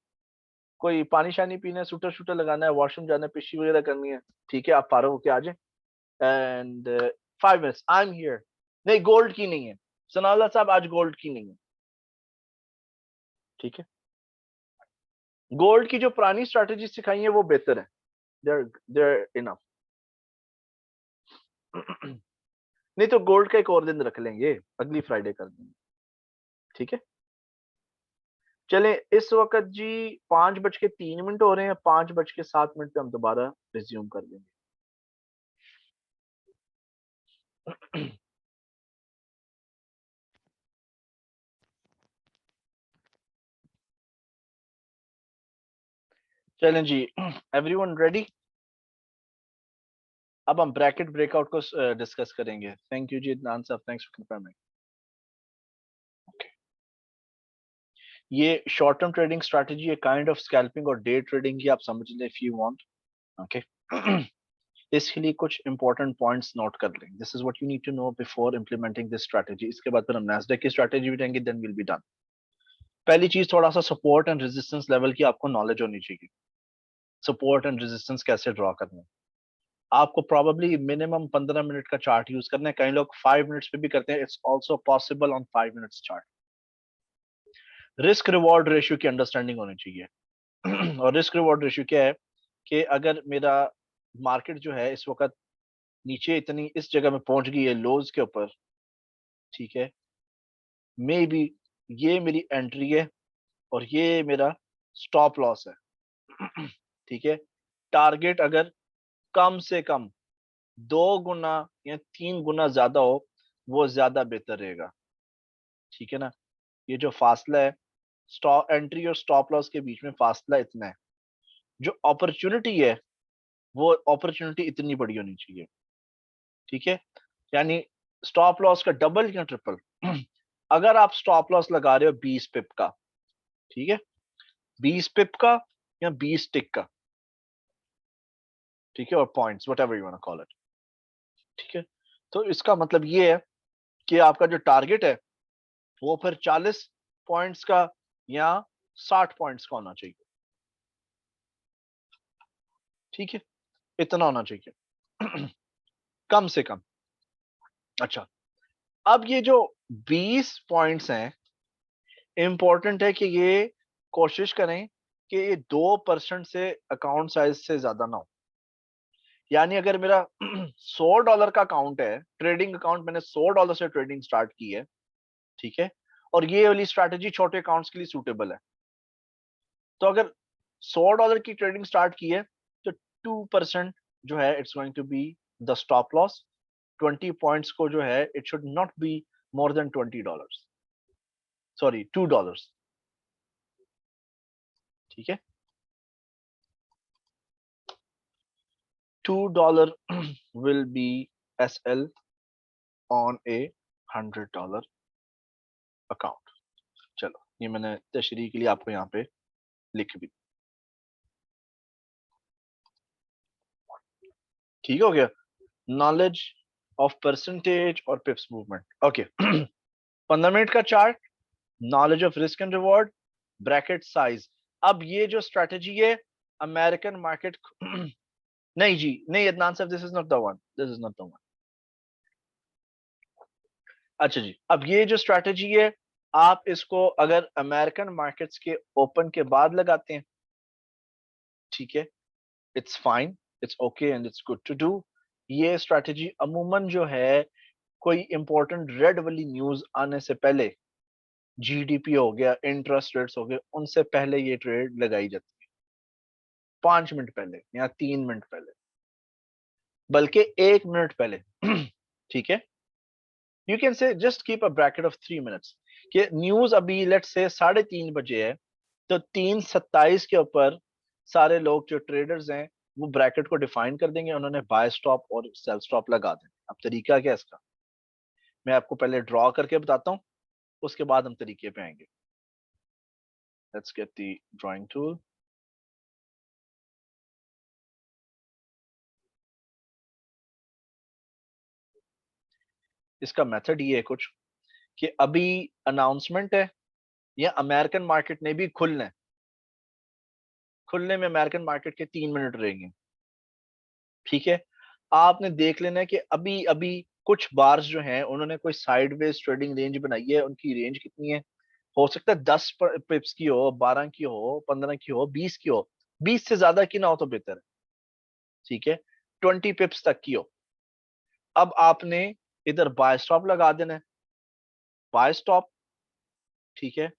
कोई पानी शानी पीना है, सूटर शूटर लगाना है, वॉशरूम जाना है, पिशी वगैरह करनी है, ठीक है, आप फारो होके आ जाए। And 5 minutes I am here. नहीं, गोल्ड की नहीं है सनाउल्लाह साहब, आज गोल्ड की नहीं है, ठीक है। गोल्ड की जो पुरानी स्ट्रैटेजी सिखाई है वो बेहतर है, देयर इनफ। नहीं तो गोल्ड का एक और दिन रख लेंगे, अगली फ्राइडे कर देंगे, ठीक है। चले, इस वक्त जी 5:03 हो रहे हैं, 5:07 पे हम दोबारा रिज्यूम कर देंगे। चलें जी, एवरीवन रेडी? अब हम ब्रैकेट ब्रेकआउट को डिस्कस करेंगे। थैंक यू जी इदनान साहब, थैंक्स फॉर कंफर्मिंग। ये शॉर्ट टर्म ट्रेडिंग स्ट्रेटजी है, काइंड ऑफ स्कैल्पिंग और डे ट्रेडिंग की, आप समझ लें इफ यू वांट, ओके। इसके लिए कुछ इंपॉर्टेंट पॉइंट्स नोट कर लें। This is what you need to know before implementing this strategy. इसके बाद फिर हम नैस्डैक की स्ट्रेटजी भी देंगे, देन विल बी डन। पहली चीज, थोड़ा सा सपोर्ट एंड रेजिस्टेंस लेवल की आपको नॉलेज होनी चाहिए। सपोर्ट एंड रेजिस्टेंस कैसे ड्रॉ करना है, आपको प्रॉब्लली मिनिमम 15 मिनट का चार्ट यूज करना है। कई लोग 5 मिनट्स पे भी करते हैं, it's also possible on 5 minutes chart. Risk reward ratio की अंडरस्टैंडिंग होनी चाहिए। और रिस्क रिवॉर्ड रेशियो क्या है कि अगर मेरा मार्केट जो है इस वक्त नीचे इतनी इस जगह में पहुंच गई है लोज के ऊपर, ठीक है, मे बी ये मेरी एंट्री है और ये मेरा स्टॉप लॉस है। ठीक है, टारगेट अगर कम से कम 2 गुना या 3 गुना ज्यादा हो, वो ज्यादा बेहतर रहेगा, ठीक है ना। ये जो फासला है स्टॉप एंट्री और स्टॉप लॉस के बीच में, फासला इतना है। जो अपॉर्चुनिटी है वो अपॉर्चुनिटी इतनी बड़ी होनी चाहिए, ठीक है। यानी स्टॉप लॉस का डबल या ट्रिपल। अगर आप स्टॉप लॉस लगा रहे हो 20 पिप का, ठीक है, 20 पिप का या 20 टिक का, ठीक है, और points whatever you want to call it, ठीक है। तो इसका मतलब ये है कि आपका जो टारगेट है वो फिर 40 पॉइंट्स का या 60 पॉइंट्स का होना चाहिए, ठीक है, इतना होना चाहिए। कम से कम। अच्छा, अब ये जो 20 पॉइंट्स हैं, इंपॉर्टेंट है कि ये कोशिश करें कि ये 2% से अकाउंट साइज से ज्यादा ना हो। यानी अगर मेरा $100 का अकाउंट है, ट्रेडिंग अकाउंट, मैंने $100 से ट्रेडिंग स्टार्ट की है, ठीक है, और ये वाली स्ट्रैटेजी छोटे अकाउंट्स के लिए सूटेबल है, तो अगर $100 की ट्रेडिंग स्टार्ट की है तो 2% जो है it's going to be the stop loss. 20 points को जो है it should not be more than $20, sorry $2, ठीक है। $2 will be SL on a $100 account. चलो, ये मैंने तशरीह के लिए आपको यहाँ पे लिख भी, ठीक हो गया। नॉलेज ऑफ परसेंटेज और पिप्स मूवमेंट, ओके। 15 मिनट का chart, knowledge of risk and reward, bracket size. अब ये जो स्ट्रेटेजी है अमेरिकन मार्केट, नहीं जी नहीं अदनान साहब, this is not the one, this is not the one. अच्छा जी, अब ये जो स्ट्रेटेजी है, आप इसको अगर अमेरिकन मार्केट्स के ओपन के बाद लगाते हैं, ठीक है, it's fine, it's okay and it's good to do. ये स्ट्रेटेजी अमूमन जो है कोई इंपॉर्टेंट रेड वाली न्यूज आने से पहले, जीडीपी हो गया, इंटरेस्ट रेट्स हो गए, उनसे पहले ये ट्रेड लगाई जाती है, 5 मिनट पहले या 3 मिनट पहले, बल्कि 1 मिनट पहले। ठीक है, you can say just keep a bracket of 3 minutes कि न्यूज अभी लेट से 3:30 बजे है, तो 3:27 के ऊपर सारे लोग जो ट्रेडर्स हैं वो ब्रैकेट को डिफाइन कर देंगे, उन्होंने बाय स्टॉप और सेल स्टॉप लगा देंगे। अब तरीका क्या है इसका, मैं आपको पहले ड्रॉ करके बताता हूँ, उसके बाद हम तरीके पे आएंगे। Let's get the drawing tool. इसका मेथड ये है कुछ कि अभी अनाउंसमेंट है, या अमेरिकन मार्केट ने भी खुलना है। खुलने में अमेरिकन मार्केट के 3 मिनट रहेंगे, ठीक है। आपने देख लेना है कि अभी अभी कुछ बार्स जो हैं उन्होंने कोई साइडवेज ट्रेडिंग रेंज बनाई है। उनकी रेंज कितनी है? हो सकता है 10 पिप्स की हो, 12 की हो, 15 की हो, 20 की हो। 20 से ज्यादा की ना हो तो बेहतर है, ठीक है। 20 पिप्स तक की हो। अब आपने इधर बाय स्टॉप लगा देना है, बाय स्टॉप, ठीक है।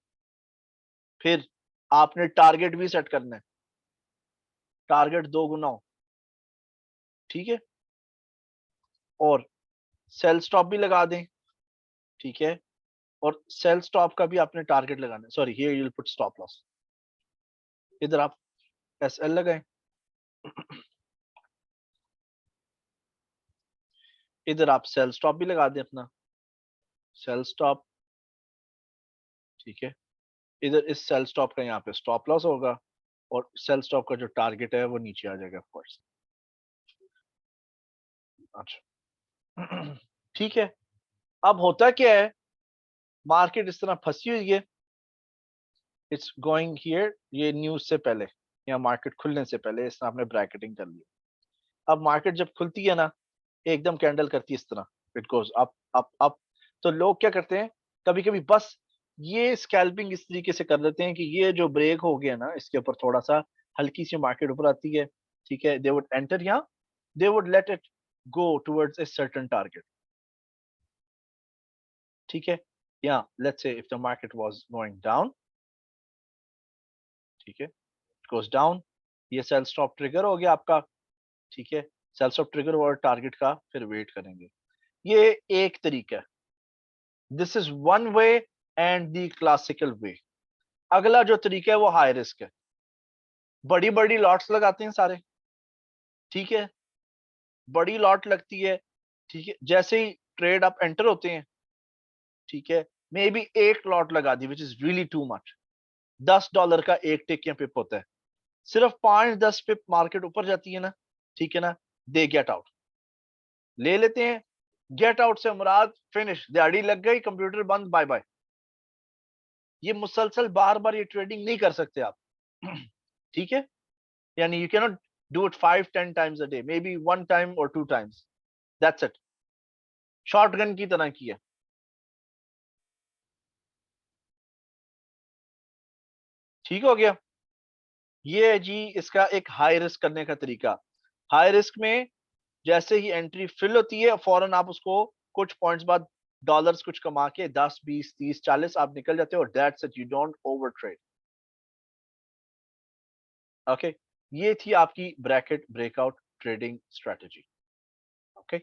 फिर आपने टारगेट भी सेट करना है, टारगेट 2 गुना हो, ठीक है। और सेल स्टॉप भी लगा दें, ठीक है। और सेल स्टॉप का भी आपने टारगेट लगाना है। Sorry, here you will put stop loss. इधर आप एस एल लगाएं, इधर आप सेल स्टॉप भी लगा दें अपना, सेल स्टॉप, ठीक है। इधर इस सेल स्टॉप का यहाँ पे स्टॉप लॉस होगा, और सेल स्टॉप का जो टारगेट है वो नीचे आ जाएगा ऑफकोर्स। अच्छा। ठीक है। अब होता क्या है, मार्केट इस तरह फंसी हुई है, इट्स गोइंग हियर। ये न्यूज से पहले या मार्केट खुलने से पहले इस तरह आपने ब्रैकेटिंग कर ली। अब मार्केट जब खुलती है ना, एकदम कैंडल करती है इस तरह, it goes up up up. तो लोग क्या करते हैं, कभी कभी बस ये स्कैल्पिंग इस तरीके से कर देते हैं कि ये जो ब्रेक हो गया ना, इसके ऊपर थोड़ा सा हल्की सी मार्केट ऊपर आती है, ठीक है। दे वुड एंटर यहाँ, they would let it go towards a certain target, ठीक है। या let's say if the market was going down, ठीक है, इट गोज डाउन, ये सेल स्टॉप ट्रिगर हो गया आपका, ठीक है। सेल स्टॉप ट्रिगर और टारगेट का फिर वेट करेंगे। ये एक तरीका है, this is one way and the classical वे। अगला जो तरीका है वो हाई रिस्क है, बड़ी बड़ी लॉट्स लगाते हैं सारे, ठीक है। बड़ी लॉट लगती है, ठीक है। जैसे ही ट्रेड आप एंटर होते हैं, ठीक है, मे बी एक लॉट लगा दी which is really too much. $10 का एक टिक या पिप होता है, सिर्फ 5-10 पिप मार्केट ऊपर जाती है ना, ठीक है ना, दे गेट आउट, ले लेते हैं। गेट आउट से मुराद फिनिश, दिहाड़ी लग गई, कंप्यूटर बंद, बाय बाय। ये मुसलसल बार बार ये ट्रेडिंग नहीं कर सकते आप। ठीक है, यानी you cannot do it 5-10 times a day, may be 1 time और 2 टाइम्स, दैट्स इट। शॉटगन की तरह की है। ठीक हो गया। ये है जी इसका एक हाई रिस्क करने का तरीका। हाई रिस्क में जैसे ही एंट्री फिल होती है, फौरन आप उसको कुछ पॉइंट्स बाद डॉलर्स कुछ कमा के 10, 20, 30, 40 आप निकल जाते हो, that's it, you don't over trade. Okay, ये थी आपकी bracket breakout trading strategy. Okay,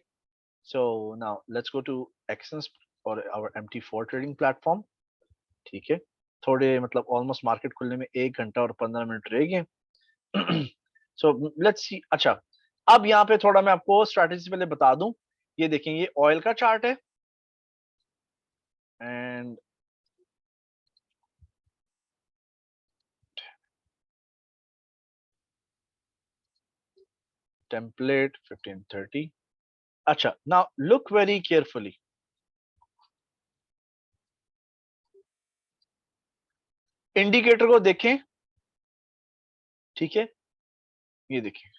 so now let's go to Exness और आवर MT4 ट्रेडिंग प्लेटफॉर्म, ठीक है। थोड़े मतलब ऑलमोस्ट मार्केट खुलने में 1 घंटा और 15 मिनट रह गए। So let's see. अच्छा, अब यहाँ पे थोड़ा मैं आपको स्ट्रैटेजी पहले बता दूं। ये देखें, ये ऑयल का चार्ट है, एंड टेम्पलेट 1530। अच्छा, now look very carefully. Indicator को देखें, ठीक है। ये देखिए,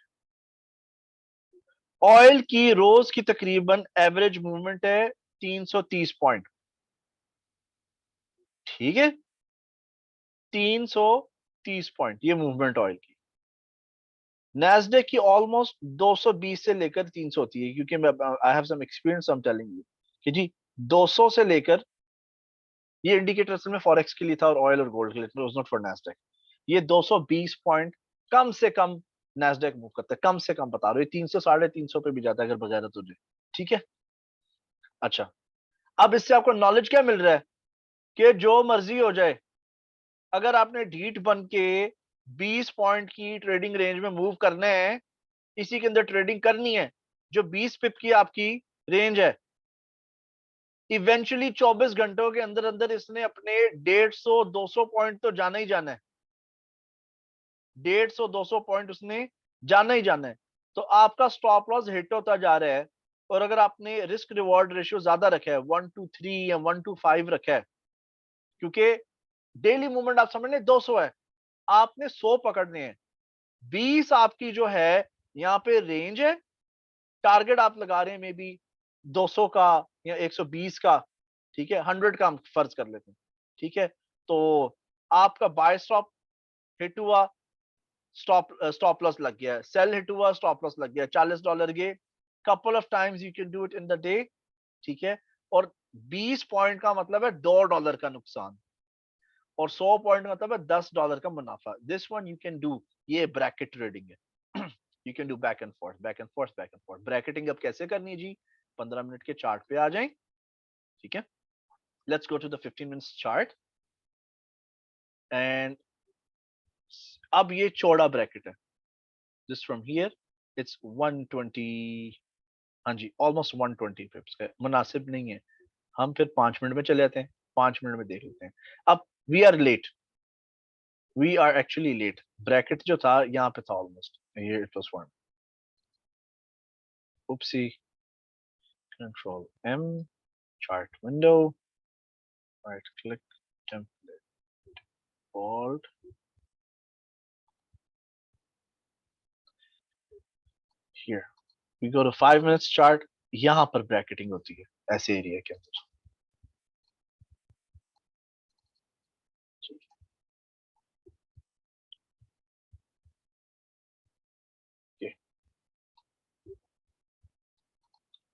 ऑयल की रोज की तकरीबन एवरेज मूवमेंट है 330 पॉइंट, ठीक है। 330 पॉइंट ये मूवमेंट ऑयल की। नैस्डैक की ऑलमोस्ट 220 से लेकर 300 होती है, क्योंकि मैं I have some experience, I am telling you कि जी 200 से लेकर, ये इंडिकेटर असल में फॉरेक्स के लिए था और ऑयल और गोल्ड के लिए, वाज नॉट फॉर नैस्डैक। ये 220 पॉइंट कम से कम नैस्डैक मूव करता है, कम से कम बता रहा हूँ। ये 300 350 पे भी जाता है अगर बगैर तुझे, ठीक है। अच्छा, अब इससे आपको नॉलेज क्या मिल रहा है कि जो मर्जी हो जाए, अगर आपने ढीठ बन के 20 पॉइंट की ट्रेडिंग रेंज में मूव करना है, इसी के अंदर ट्रेडिंग करनी है, जो 20 पिप की आपकी रेंज है, इवेंचुअली 24 घंटों के अंदर अंदर इसने अपने 150-200 पॉइंट तो जाना ही जाना है, 150-200 पॉइंट उसने जाना ही जाना है। तो आपका स्टॉप लॉस हिट होता जा रहा है, और अगर आपने रिस्क रिवॉर्ड रेशियो ज्यादा रखा है, 1:3 या 1:5 रखा है, क्योंकि डेली मूवमेंट आप समझ लें 200 है, आपने 100 पकड़ने हैं, 20 आपकी जो है यहाँ पे रेंज है, टारगेट आप लगा रहे हैं मे बी 200 का या 120 का, ठीक है, 100 का हम फर्ज कर लेते हैं, ठीक है। तो आपका बाय स्टॉप हिट हुआ, स्टॉप लॉस लग गया, सेल हिट हुआ, स्टॉप लॉस लग गया, $40 गए, couple of times you can do it in the day, ठीक है। और 20 पॉइंट का मतलब है $2 का नुकसान, और 100 पॉइंट का मतलब है $10 का मुनाफा। This one you can do, ये ब्रैकेट ट्रेडिंग है। You can do back and fourth, back and fourth, back and fourth. Bracketing अब कैसे करनी है जी, 15 मिनट के चार्ट पे आ जाएं, ठीक है। Let's go to the 15 minutes chart, and अब ये चौड़ा ब्रैकेट है, दिस फ्रॉम हियर इट्स 120, हाँ जी, ऑलमोस्ट 120 पिप्स का, मुनासिब नहीं है। हम फिर 5 मिनट में चले जाते हैं, 5 मिनट में देख लेते हैं। अब we are late, we are actually late. Bracket जो था यहाँ पे था ऑलमोस्ट, ये it was one, oopsie, control M, chart window, right click, template, bold, here we go to 5 minutes chart। यहाँ पर ब्रैकेटिंग होती है ऐसे एरिया के अंदर,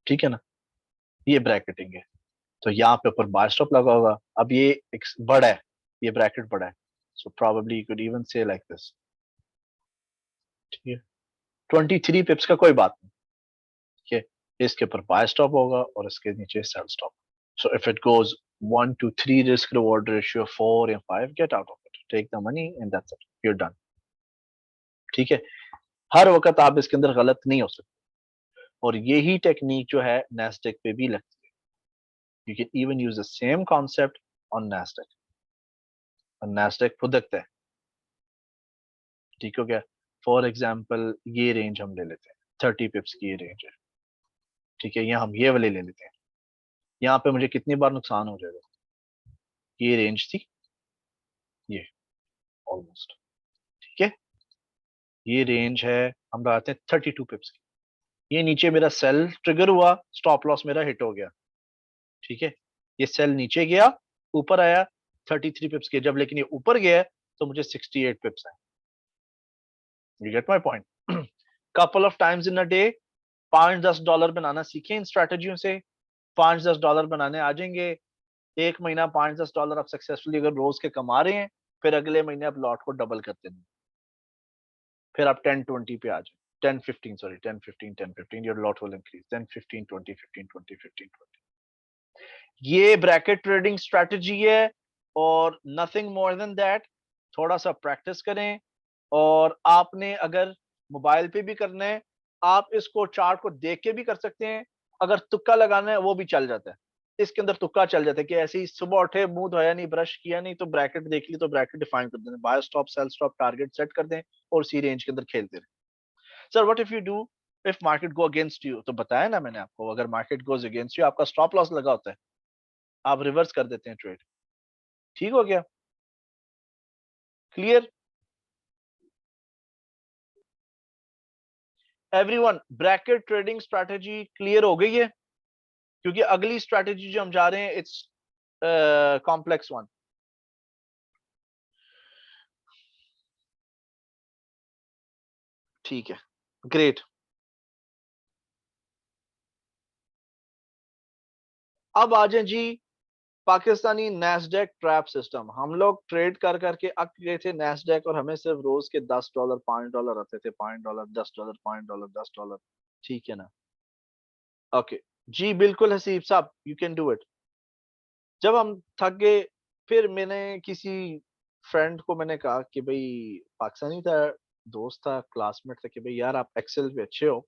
ठीक है ना, ये ब्रैकेटिंग है। तो यहाँ पे ऊपर बाय स्टॉप लगा होगा, अब ये एक बड़ा है, ये ब्रैकेट बड़ा है, so probably you could even से लाइक दिस, ठीक है। 23 पिप्स का कोई बात नहीं, ठीक है। इसके ऊपर बाय स्टॉप होगा और इसके नीचे sell stop. So if it goes 1 to 3 risk reward ratio 4 या 5, get out of it, take the money and that's it, you are done, ठीक है। हर वक्त आप इसके अंदर गलत नहीं हो सकते, और यही टेक्निक जो है नैस्डैक पे भी लगती है। You can even use the same concept on Nasdaq, और नैस्डैक फुदकता है, ठीक हो गया। फॉर एग्जाम्पल ये रेंज हम ले लेते हैं, 30 पिप्स की ये रेंज है, ठीक है। यहाँ हम ये वाले ले लेते हैं, यहाँ पे मुझे कितनी बार नुकसान हो जाएगा, ये रेंज थी, ये ऑलमोस्ट, ठीक है। ये रेंज है, हम लगाते हैं 32 पिप्स की, ये नीचे मेरा सेल ट्रिगर हुआ, स्टॉप लॉस मेरा हिट हो गया, ठीक है। ये सेल नीचे गया, ऊपर आया 33 पिप्स के, जब लेकिन ये ऊपर गया तो मुझे 68 पिप्स आए। You get my point. Couple of times in a day $5-10 बनाना सीखें इन स्ट्रैटेजियों से, $5-10 बनाने आ जाएंगे। एक महीना $5-10 आप सक्सेसफुली अगर रोज के कमा रहे हैं, फिर अगले महीने आप लॉट को डबल करते हैं, फिर आप 10-20 पे आ जाए, 10-15, sorry 10-15, 10-15, your lot will increase, 10-15, 20-15, 20-15, 20। ये ब्रैकेट ट्रेडिंग स्ट्रेटजी है, और नथिंग मोर देन दैट। थोड़ा सा प्रैक्टिस करें, और आपने अगर मोबाइल पे भी करना है, आप इसको चार्ट को देख के भी कर सकते हैं। अगर तुक्का लगाना है वो भी चल जाता है, इसके अंदर तुक्का चल जाता है कि ऐसे ही सुबह उठे, मुंह धोया नहीं, ब्रश किया नहीं, तो ब्रैकेट देख ली, तो ब्रैकेट डिफाइन कर दें, buy stop, sell stop, target set कर दें, और सी रेंज के अंदर खेलते रहे। Sir what if you do, if market go against you, तो बताया ना मैंने आपको, अगर मार्केट गोज अगेंस्ट यू, आपका स्टॉप लॉस लगा होता है, आप रिवर्स कर देते हैं ट्रेड, ठीक हो गया, clear everyone. Bracket trading strategy clear हो गई है, क्योंकि अगली स्ट्रैटेजी जो हम जा रहे हैं इट्स कॉम्प्लेक्स वन, ठीक है, ग्रेट। अब आ जाए जी पाकिस्तानी नैस्डैक ट्रैप सिस्टम। हम लोग ट्रेड कर करके अक गए थे नैस्डैक, और हमें सिर्फ रोज के $10 $5 आते थे, $5 $10 $5 $10, ठीक है ना। ओके जी, बिल्कुल हसीब साहब, यू कैन डू इट। जब हम थक गए, फिर मैंने किसी फ्रेंड को मैंने कहा कि भाई, पाकिस्तानी था, दोस्त था, क्लासमेट था, कि भाई यार आप एक्सेल पे अच्छे हो,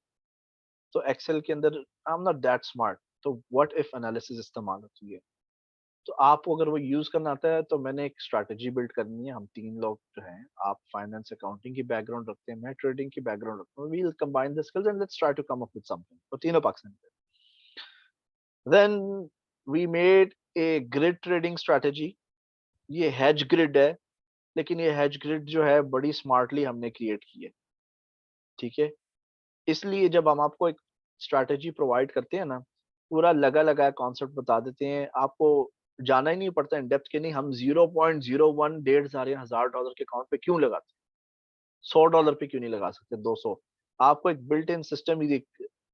तो एक्सेल के अंदर I am not that smart, तो व्हाट इफ एनालिसिस इस्तेमाल होती है। तो आपको अगर वो यूज करना आता है तो मैंने एक स्ट्रैटेजी बिल्ड करनी है। हम तीन लोग जो हैं, आप फाइनेंस अकाउंटिंग की बैकग्राउंड रखते हैं, मैं ट्रेडिंग की बैकग्राउंड रखता हूँ। We will combine the skills and let's try to come up with something. तो तीनों Pakistan. Then we made a grid trading strategy. ये हेज ग्रिड है, लेकिन ये हेज ग्रिड जो है बड़ी स्मार्टली हमने क्रिएट की है। ठीक है, इसलिए जब हम आपको एक स्ट्रैटेजी प्रोवाइड करते हैं ना, पूरा लगा लगाया कॉन्सेप्ट बता देते हैं, आपको जाना ही नहीं पड़ता इन डेप्थ के। नहीं, हम 0.01 डेढ़ हजार या $1000 के अकाउंट पे क्यों लगाते हैं, $100 पे क्यों नहीं लगा सकते, 200। आपको एक बिल्ट इन सिस्टम ही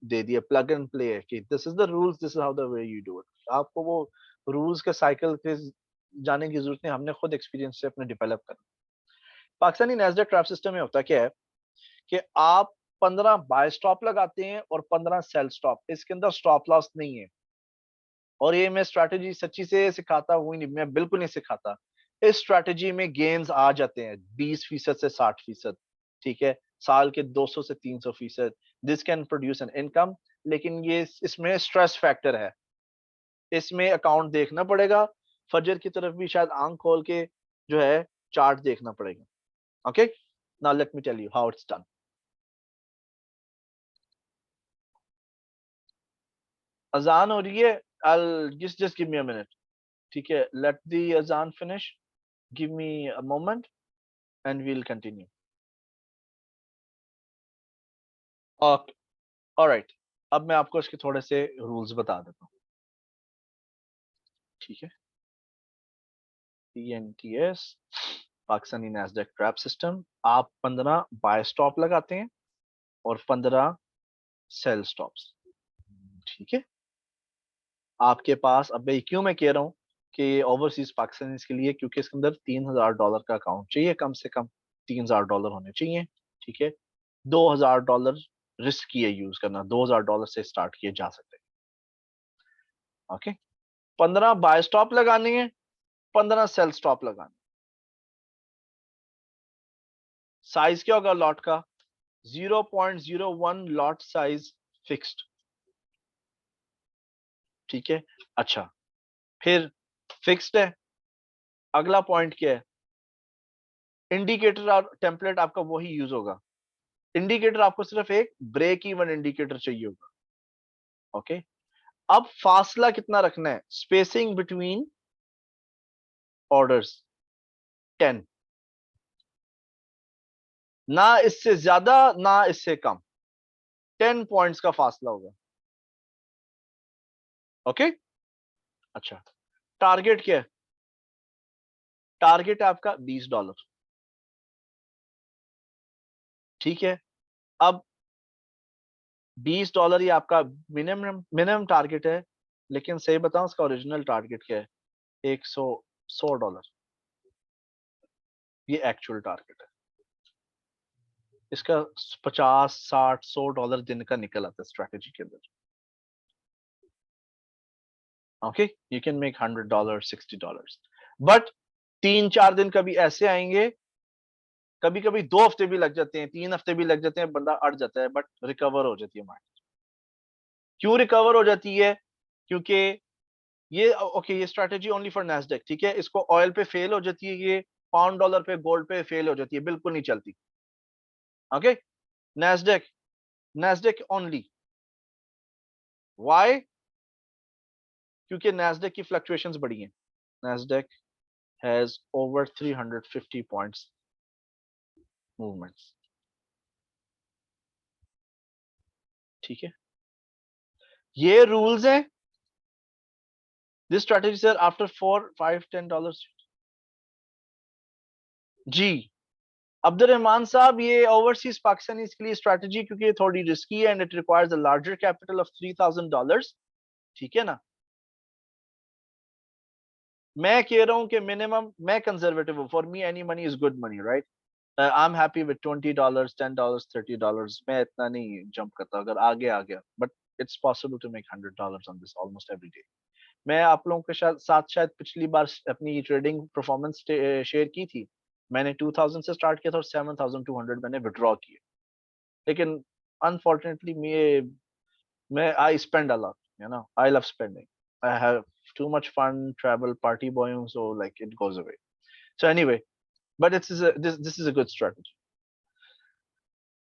दे दिया, प्लग एंड प्ले है कि this is the rules, this is how the way you do it. आपको वो रूल्स के साइकिल के जाने की जरूरत नहीं, हमने खुद एक्सपीरियंस से अपने डेवलप करना। पाकिस्तानी नेस्डेक ट्रैप सिस्टम में होता क्या है कि आप 15 बाय स्टॉप लगाते हैं और 15 सेल स्टॉप। इसके अंदर स्टॉप लॉस नहीं है। और ये मैं स्ट्रैटेजी सच्ची से सिखाता हूँ ही नहीं, मैं बिल्कुल नहीं सिखाता। इस स्ट्रैटेजी में गेन्स आ जाते हैं 20% से 60%। ठीक है, साल के 200 से 300%। This can produce an income. लेकिन ये इसमें स्ट्रेस फैक्टर है, इसमें अकाउंट देखना पड़ेगा, फजर की तरफ भी शायद आंख खोल के जो है चार्ट देखना पड़ेगा। Okay, now let me tell you how it's done. अजान हो रही है, I'll just give me a minute. ठीक है, let the azan finish, give me a moment and we'll continue. Okay, all right. अब मैं आपको इसके थोड़े से रूल्स बता देता हूँ। ठीक है, PNTS Pakistani Nasdaq trap system. आप 15 बाय स्टॉप लगाते हैं और 15 सेल स्टॉप्स। ठीक है, आपके पास, अब मैं क्यों मैं कह रहा हूँ कि ओवरसीज पाकिस्तानी के लिए, क्योंकि इसके अंदर $3000 का अकाउंट चाहिए, कम से कम $3000 होने चाहिए। ठीक है, $2000 रिस्क की है यूज करना, $2000 से स्टार्ट किए जा सकते हैं। ओके, 15 बाय स्टॉप लगानी है, 15 सेल स्टॉप लगानी। साइज क्या होगा लॉट का, 0.01 लॉट साइज फिक्स्ड। ठीक है, अच्छा, फिर फिक्स्ड है। अगला पॉइंट क्या है, इंडिकेटर और टेम्पलेट आपका वही यूज होगा। इंडिकेटर आपको सिर्फ एक ब्रेक इवन इंडिकेटर चाहिए होगा। ओके, अब फासला कितना रखना है, स्पेसिंग बिटवीन ऑर्डर्स 10, ना इससे ज्यादा ना इससे कम, 10 पॉइंट्स का फासला होगा। ओके, अच्छा, टारगेट क्या है, टारगेट है आपका $20। ठीक है, अब $20 ही आपका मिनिमम मिनिमम टारगेट है। लेकिन सही बताऊं, उसका ओरिजिनल टारगेट क्या है, 100 $100। ये एक्चुअल टारगेट है। इसका 50 60 $100 दिन का निकल आता है स्ट्रैटेजी के अंदर। Okay, you can make $100 $60। But 3 4 दिन कभी ऐसे आएंगे, कभी कभी 2 हफ्ते भी लग जाते हैं, 3 हफ्ते भी लग जाते हैं, बंदा अड़ जाता है, बट रिकवर हो जाती है मार्केट। क्यों रिकवर हो जाती है, क्योंकि ये ओके, ये स्ट्रैटेजी ओनली फॉर नैस्डैक। ठीक है, इसको ऑयल पे फेल हो जाती है, ये पाउंड डॉलर पे गोल्ड पे फेल हो जाती है, बिल्कुल नहीं चलती। Okay, Nasdaq, Nasdaq only. Why, क्योंकि नैस्डैक की फ्लक्चुएशंस बड़ी हैं। Nasdaq has over 350 points movements. ठीक है, ये रूल्स हैं। This strategy sir after 4 5 10 dollars. जी, अब्दुलरहमान साहब, ये ओवरसीज पाकिस्तानी के लिए स्ट्रैटेजी, क्योंकि ये थोड़ी रिस्की है and it requires a larger capital of $3000। ठीक है ना, मैं कह रहा हूं कि मिनिमम, मैं कंजर्वेटिव हूं, for me any money is good money, right. I am happy with $20 $10 $30। मैं इतना नहीं जंप करता, अगर आगे आ गया, but it's possible to make $100 on this almost every day. मैं आप लोगों के साथ शायद पिछली बार अपनी ट्रेडिंग परफॉर्मेंस शेयर की थी। मैंने 2000 से स्टार्ट किया था और 7200 मैंने विड्रॉ किए। लेकिन अनफॉर्चुनेटली मैं I spend a lot. You know, I love spending. I have too much fun, travel, party boy हूँ, so like it goes away. So anyway, but this is a good strategy.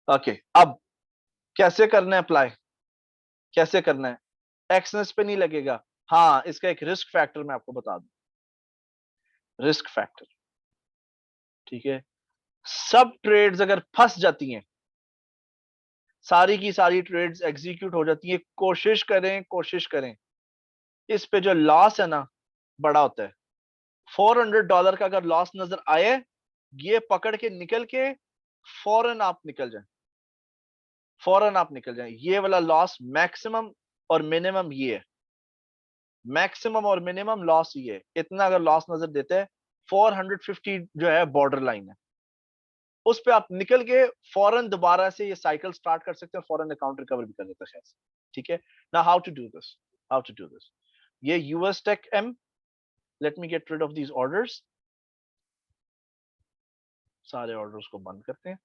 Okay, अब कैसे करना है अप्लाई, कैसे करना है? एक्सनेस पे नहीं लगेगा। हाँ, इसका एक रिस्क फैक्टर मैं आपको बता दूं, रिस्क फैक्टर, ठीक है। सब ट्रेड्स अगर फंस जाती हैं, सारी की सारी ट्रेड्स एग्जीक्यूट हो जाती हैं, कोशिश करें, इस पे जो लॉस है ना, बड़ा होता है। $400 का अगर लॉस नजर आए, ये पकड़ के निकल के फौरन आप निकल जाएं, फौरन आप निकल जाएं। ये वाला लॉस मैक्सिमम और मिनिमम ये है, मैक्सिमम और मिनिमम लॉस ये है। इतना अगर लॉस नजर देते हैं, 450 जो है बॉर्डर लाइन है, उस पे आप निकल के फौरन दोबारा से ये साइकिल स्टार्ट कर सकते हैं, फौरन अकाउंट रिकवर भी कर देता है, ठीक है ना। How to do this, how to do this, ये US tech M, let me get rid of these orders, सारे ऑर्डर्स को बंद करते हैं।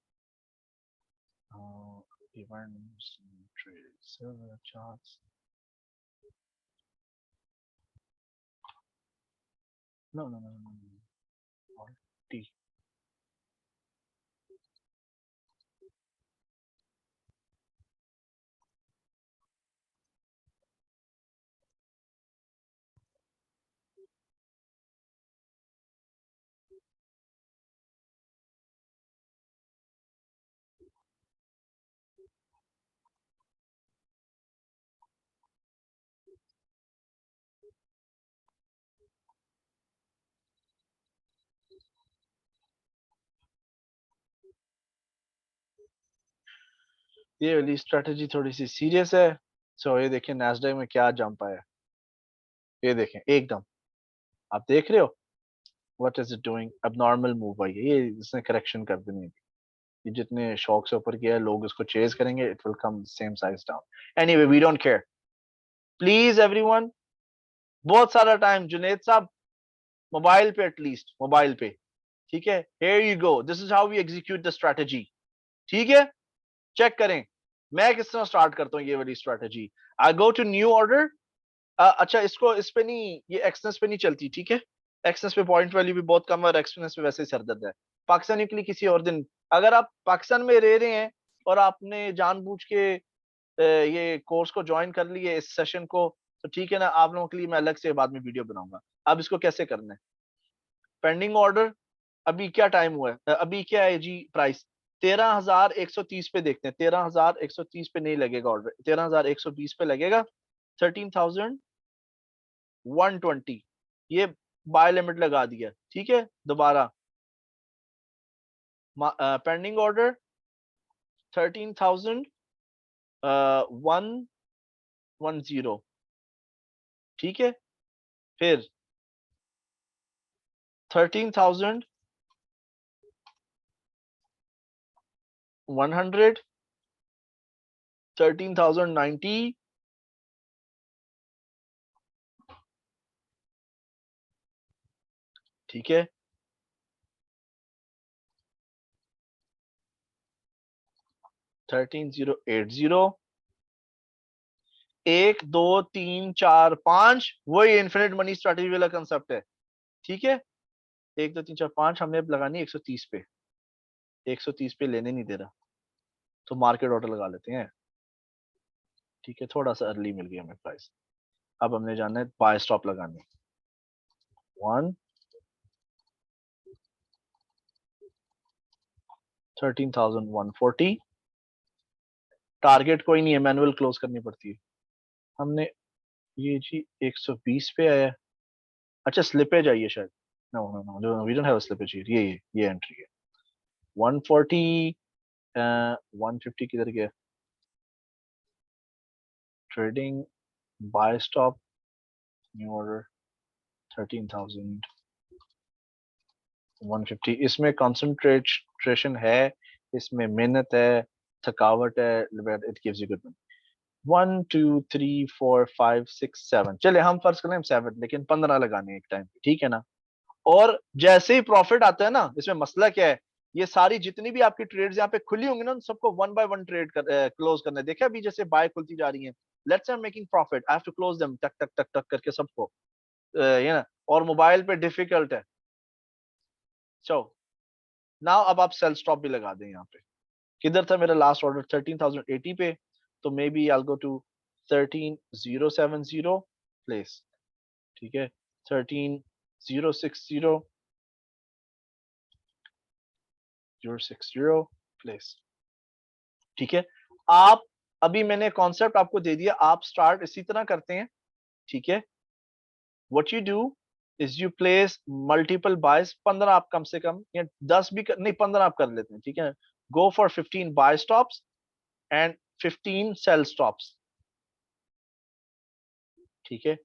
Events, trades, charts, no no no no, T, ये वाली स्ट्रेटेजी थोड़ी सी सीरियस है। सो ये देखें नैस्डैक में क्या जंप आया, ये देखें एकदम, आप देख रहे हो व्हाट इज इट डूइंग, अब नॉर्मल मूव आई है, ये इसने करेक्शन कर देनी है। ये जितने शौक से ऊपर किया है, लोग इसको चेज करेंगे, it will come same size down. Anyway we don't care, please everyone, बहुत सारा टाइम जुनेद साहब, मोबाइल पे, एटलीस्ट मोबाइल पे, ठीक है। Here you go, this is how we execute the strategy, ठीक है। चेक करें मैं किस तरह स्टार्ट करता हूँ ये वाली strategy. I go to new order, अच्छा इसको इस पे नहीं, ये एक्सनेस पे नहीं चलती, ठीक है। एक्सनेस पे पॉइंट वैल्यू भी बहुत कम है और एक्सनेस पे वैसे ही सरदर्द है। पाकिस्तानी के लिए किसी और दिन, अगर आप पाकिस्तान में रह रहे हैं और आपने जानबूझ के ये कोर्स को ज्वाइन कर लिए, इस सेशन को, तो ठीक है ना, आप लोगों के लिए मैं अलग से बाद में वीडियो बनाऊंगा। अब इसको कैसे करना है? पेंडिंग ऑर्डर, अभी क्या टाइम हुआ है, अभी क्या है जी प्राइस, 13,130 पे देखते हैं। 13,130 पे नहीं लगेगा ऑर्डर, 13,120 पे लगेगा। 13,120, ये बाय लिमिट लगा दिया, ठीक है। दोबारा पेंडिंग ऑर्डर 13,110, ठीक है। फिर 13,100, 13,090, ठीक है। 13,080, 1 2 3 4 5, वही इन्फिनिट मनी स्ट्रेटेजी वाला कंसेप्ट है, ठीक है। 1 2 3 4 5 हमने अब लगानी है 130 पे, 130 पे लेने नहीं दे रहा, तो मार्केट ऑर्डर लगा लेते हैं, ठीक है। थोड़ा सा अर्ली मिल गया हमें प्राइस, अब हमने जाना है बाय स्टॉप लगानी, 1, 13,140, टारगेट कोई नहीं है, मैनुअल क्लोज करनी पड़ती है। हमने ये जी 120 पे आया, अच्छा स्लिपेज आई है शायद, no no no we don't have a slippage, ये एंट्री है। 140, 150 किधर गया, trading, buy stop, new order 13,150, इसमें कंसंट्रेशन है, इसमें मेहनत है, थकावट है, but it gives you good. 1 2 3 4 5 6 7, चले हम फर्ज करें 7, लेकिन 15 लगाने एक टाइम पे, ठीक है ना। और जैसे ही प्रॉफिट आता है ना, इसमें मसला क्या है, ये सारी जितनी भी आपकी ट्रेड्स यहाँ पे खुली होंगी ना, उन सबको वन बाय वन ट्रेड कर क्लोज करना है। देखा अभी जैसे बाय खुलती जा रही है, let's say I am making profit, I have to close them टक टक टक टक करके सबको, ये ना, और मोबाइल पे डिफिकल्ट है। सो नाउ अब आप सेल स्टॉप भी लगा दें। यहाँ पे किधर था मेरा लास्ट ऑर्डर? 13,080 पे, तो maybe I go to 13,070 place, ठीक है, 13,060 प्लेस, ठीक है। आप अभी मैंने कॉन्सेप्ट आपको दे दिया, आप स्टार्ट इसी तरह करते हैं, ठीक है। What you do is you place multiple buys, 15 आप कम से कम, या 10 भी नहीं 15 आप कर लेते हैं, ठीक है। Go for 15 buy stops and 15 sell stops, ठीक है।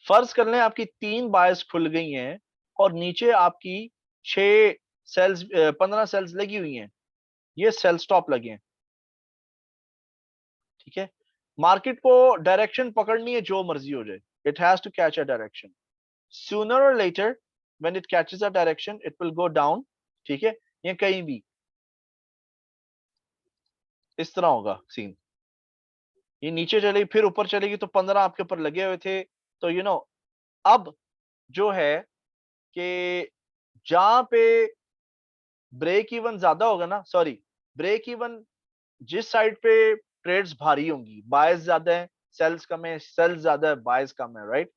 फर्ज कर लें आपकी 3 बायस खुल गई हैं और नीचे आपकी 6 सेल्स 15 सेल्स लगी हुई हैं, ये सेल स्टॉप लगे हैं, ठीक है। मार्केट को डायरेक्शन पकड़नी है, जो मर्जी हो जाए, it has to catch a direction, sooner or later when it catches a direction it will go down, ठीक है। ये कहीं भी इस तरह होगा सीन, ये नीचे चलेगी फिर ऊपर चलेगी, तो 15 आपके ऊपर लगे हुए थे, तो यू नो अब जो है कि जहां पे ब्रेक इवन ज्यादा होगा ना, सॉरी, ब्रेक इवन जिस साइड पे ट्रेड्स भारी होंगी, बायस ज्यादा है सेल्स कम है, सेल्स ज्यादा है बायस कम है, राइट,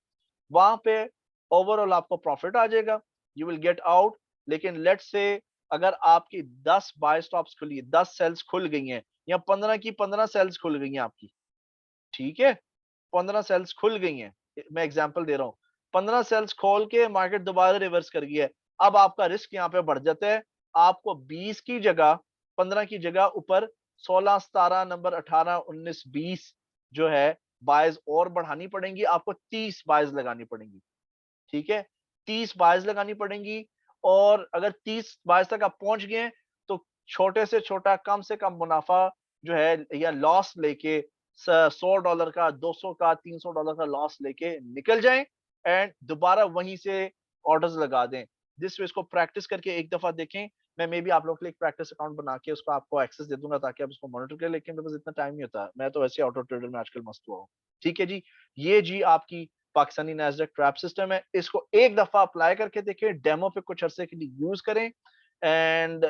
वहां पे ओवरऑल आपको प्रॉफिट आ जाएगा, यू विल गेट आउट। लेकिन लेट्स से अगर आपकी 10 बाय स्टॉप्स खुली, 10 सेल्स खुल गई हैं, या 15 की 15 सेल्स खुल गई हैं आपकी, ठीक है, 15 सेल्स खुल गई हैं, मैं एग्जांपल दे रहा हूं, 15 सेल्स खोल के मार्केट दोबारा रिवर्स कर गई है, अब आपका रिस्क यहाँ पे बढ़ जाता है, आपको 20 की जगह 15 की जगह ऊपर 16 17 नंबर 18 19 20 जो है बायज और बढ़ानी पड़ेंगी, आपको 30 बायज लगानी पड़ेंगी, ठीक है, 30 बायज लगानी पड़ेंगी। और अगर 30 बायज तक आप पहुंच गए तो छोटे से छोटा कम से कम मुनाफा जो है या लॉस लेके $100 का, 200 का, $300 का लॉस लेके निकल जाएं एंड दोबारा वहीं से ऑर्डर्स लगा दें। जिस वे इसको प्रैक्टिस करके एक दफा देखें, मैं मे भी आप लोग के लिए एक प्रैक्टिस अकाउंट बना के उसको आपको एक्सेस दे दूंगा ताकि आप इसको मॉनिटर करें, लेकिन मेरे पास इतना टाइम नहीं होता, मैं तो वैसे ऑटो ट्रेडर में आजकल मस्त हुआ हूँ, ठीक है जी। ये जी आपकी पाकिस्तानी नैस्डैक ट्रैप सिस्टम है, इसको एक दफा अप्लाई करके देखें, डेमो पे कुछ अरसे के लिए यूज करें and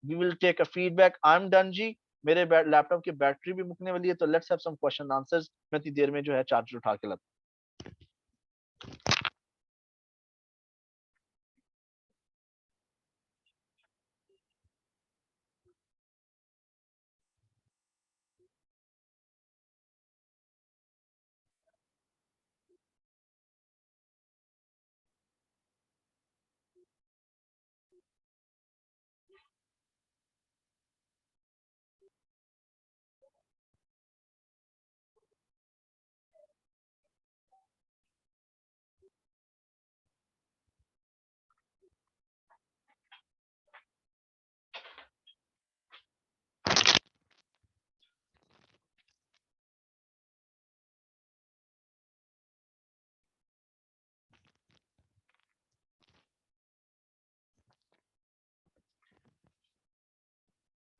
we will take a feedback. I am done जी, मेरे लैपटॉप की बैटरी भी मुकने वाली है, तो let's have some question answers, मैं इतनी देर में जो है चार्जर उठा के लाता।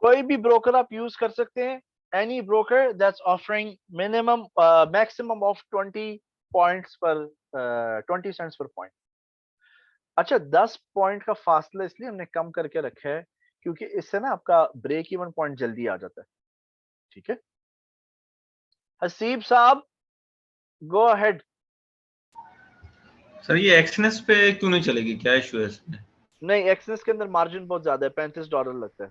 कोई भी ब्रोकर आप यूज कर सकते हैं, any broker that's offering minimum maximum of 20 points पर 20 सेंट्स पर पॉइंट। अच्छा, 10 पॉइंट का फासला इसलिए हमने कम करके रखा है क्योंकि इससे ना आपका ब्रेक इवन पॉइंट जल्दी आ जाता है, ठीक है। हसीब साहब, गो अहेड। सर ये एक्सनेस पे क्यों नहीं चलेगी, क्या इशू है इसमें? नहीं, एक्सेस के अंदर मार्जिन बहुत ज्यादा है, $35 लगता है,